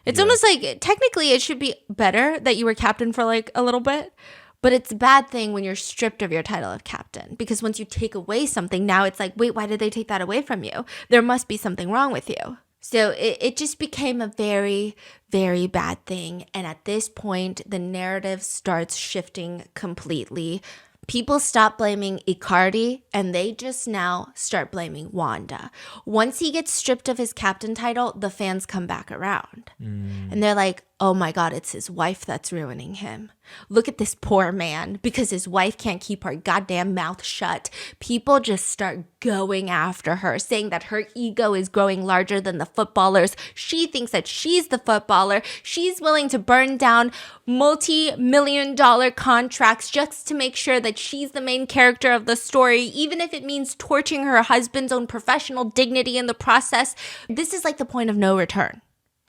It's almost like technically it should be better that you were captain for like a little bit, But it's a bad thing when you're stripped of your title of captain, because once you take away something, now it's like, wait, why did they take that away from you? There must be something wrong with you. So it just became a very, very bad thing. And at this point, the narrative starts shifting completely. People stop blaming Icardi and they just now start blaming Wanda. Once he gets stripped of his captain title, the fans come back around. And they're like, oh my God, it's his wife that's ruining him. Look at this poor man because his wife can't keep her goddamn mouth shut. People just start going after her, saying that her ego is growing larger than the footballers. She thinks that she's the footballer. She's willing to burn down multi-million-dollar contracts just to make sure that she's the main character of the story, even if it means torching her husband's own professional dignity in the process. This is like the point of no return.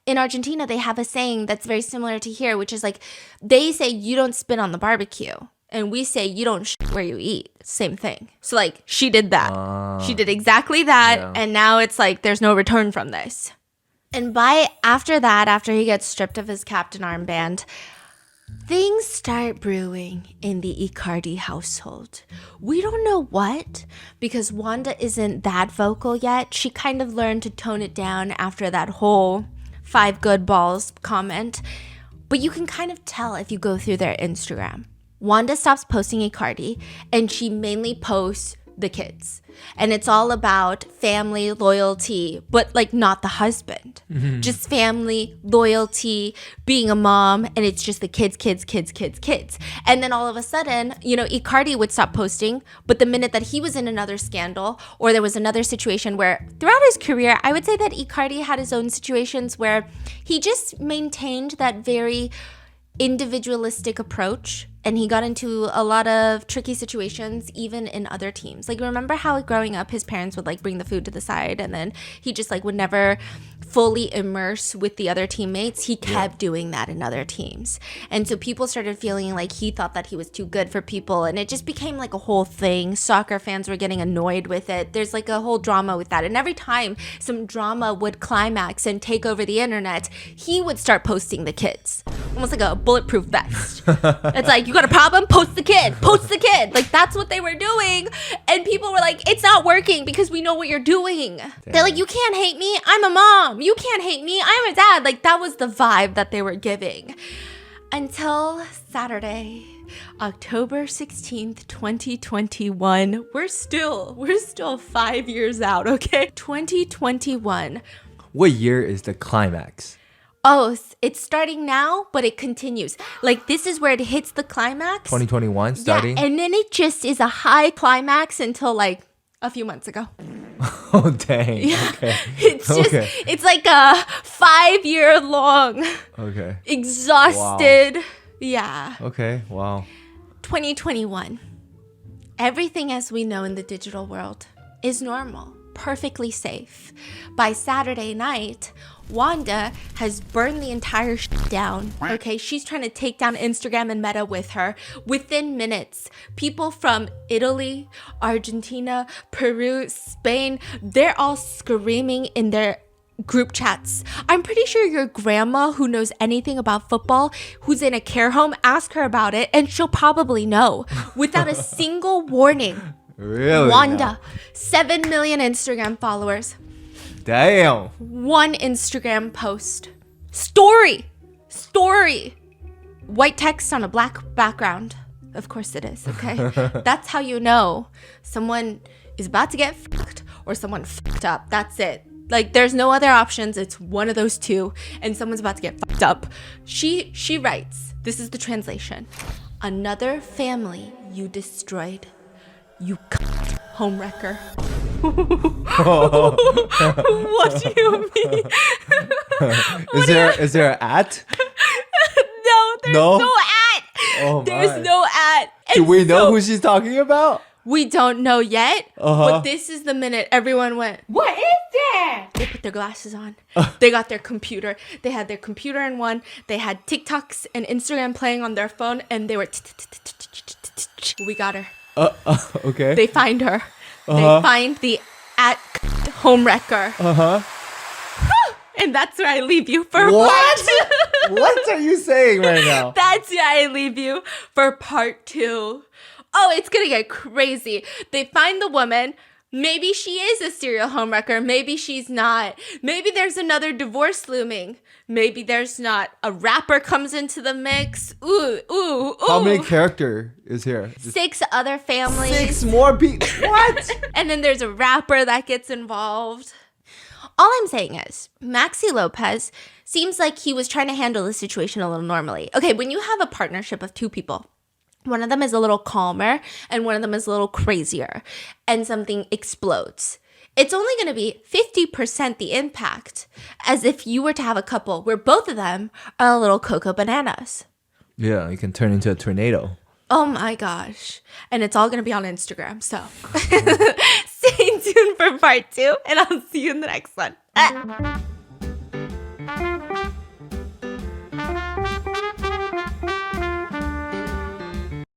In Argentina, they have a saying that's very similar to here, which is like, they say you don't spit on the barbecue. And we say you don't shit where you eat. Same thing. So like, she did that. She did exactly that. Yeah. And now it's like, there's no return from this. And after that, after he gets stripped of his captain armband, things start brewing in the Icardi household. We don't know what, because Wanda isn't that vocal yet. She kind of learned to tone it down after that whole 5 good balls comment. But you can kind of tell if you go through their Instagram. Wanda stops posting Icardi and she mainly posts the kids. And it's all about family loyalty, but like not the husband. Just family loyalty, being a mom, and it's just the kids. And then all of a sudden, Icardi would stop posting, but the minute that he was in another scandal or there was another situation where throughout his career, I would say that Icardi had his own situations where he just maintained that very individualistic approach. And he got into a lot of tricky situations, even in other teams. Like, remember how growing up, his parents would like bring the food to the side and then he just like would never fully immerse with the other teammates. He kept doing that in other teams. And so people started feeling like he thought that he was too good for people. And it just became like a whole thing. Soccer fans were getting annoyed with it. There's like a whole drama with that. And every time some drama would climax and take over the internet, he would start posting the kids. Almost like a bulletproof vest. It's like, you got a problem? Post the kid. Like, that's what they were doing. And people were like, it's not working because we know what you're doing. Damn. They're like, you can't hate me. I'm a mom. You can't hate me. I'm a dad. Like, that was the vibe that they were giving. Until Saturday, October 16th, 2021. We're still 5 years out, okay? 2021. What year is the climax? Oh, it's starting now, but it continues. Like, this is where it hits the climax. 2021 starting? Yeah, and then it just is a high climax until, like, a few months ago. Oh, dang. Yeah. Okay. It's just, it's like a 5-year long. Okay. Exhausted. Wow. Yeah. Okay, wow. 2021. Everything as we know in the digital world is normal, perfectly safe. By Saturday night, Wanda has burned the entire down, okay? She's trying to take down Instagram and Meta with her. Within minutes, people from Italy, Argentina, Peru, Spain, they're all screaming in their group chats. I'm pretty sure your grandma who knows anything about football, who's in a care home, ask her about it and she'll probably know. Without a single warning. Really? Wanda, 7 million Instagram followers. Damn. 1 Instagram post. Story. White text on a black background. Of course it is, okay? That's how you know someone is about to get fucked or someone fucked up. That's it. Like, there's no other options. It's one of those two, and someone's about to get fucked up. She writes, this is the translation. Another family you destroyed. You homewrecker. What do you mean? Is there an at? No, there's no at. Oh, there's no at. Do we know who she's talking about? We don't know yet, but this is the minute everyone went, what is that? They put their glasses on. They got their computer. They had their computer in one. They had TikToks and Instagram playing on their phone, and they were, we got her. Okay. They find her. They find the at homewrecker. And that's where I leave you for What? part two. What are you saying right now? That's where I leave you for part two. Oh, it's gonna get crazy. They find the woman. Maybe she is a serial homewrecker. Maybe she's not. Maybe there's another divorce looming. Maybe there's not. A rapper comes into the mix. Ooh, ooh, ooh. How many character is here? 6 other families. 6 more people. What? And then there's a rapper that gets involved. All I'm saying is, Maxi Lopez seems like he was trying to handle the situation a little normally. Okay, when you have a partnership of 2 people, one of them is a little calmer and one of them is a little crazier, and something explodes. It's only going to be 50% the impact as if you were to have a couple where both of them are a little cocoa bananas. Yeah, you can turn into a tornado. Oh my gosh. And it's all going to be on Instagram. So stay tuned for part 2 and I'll see you in the next one.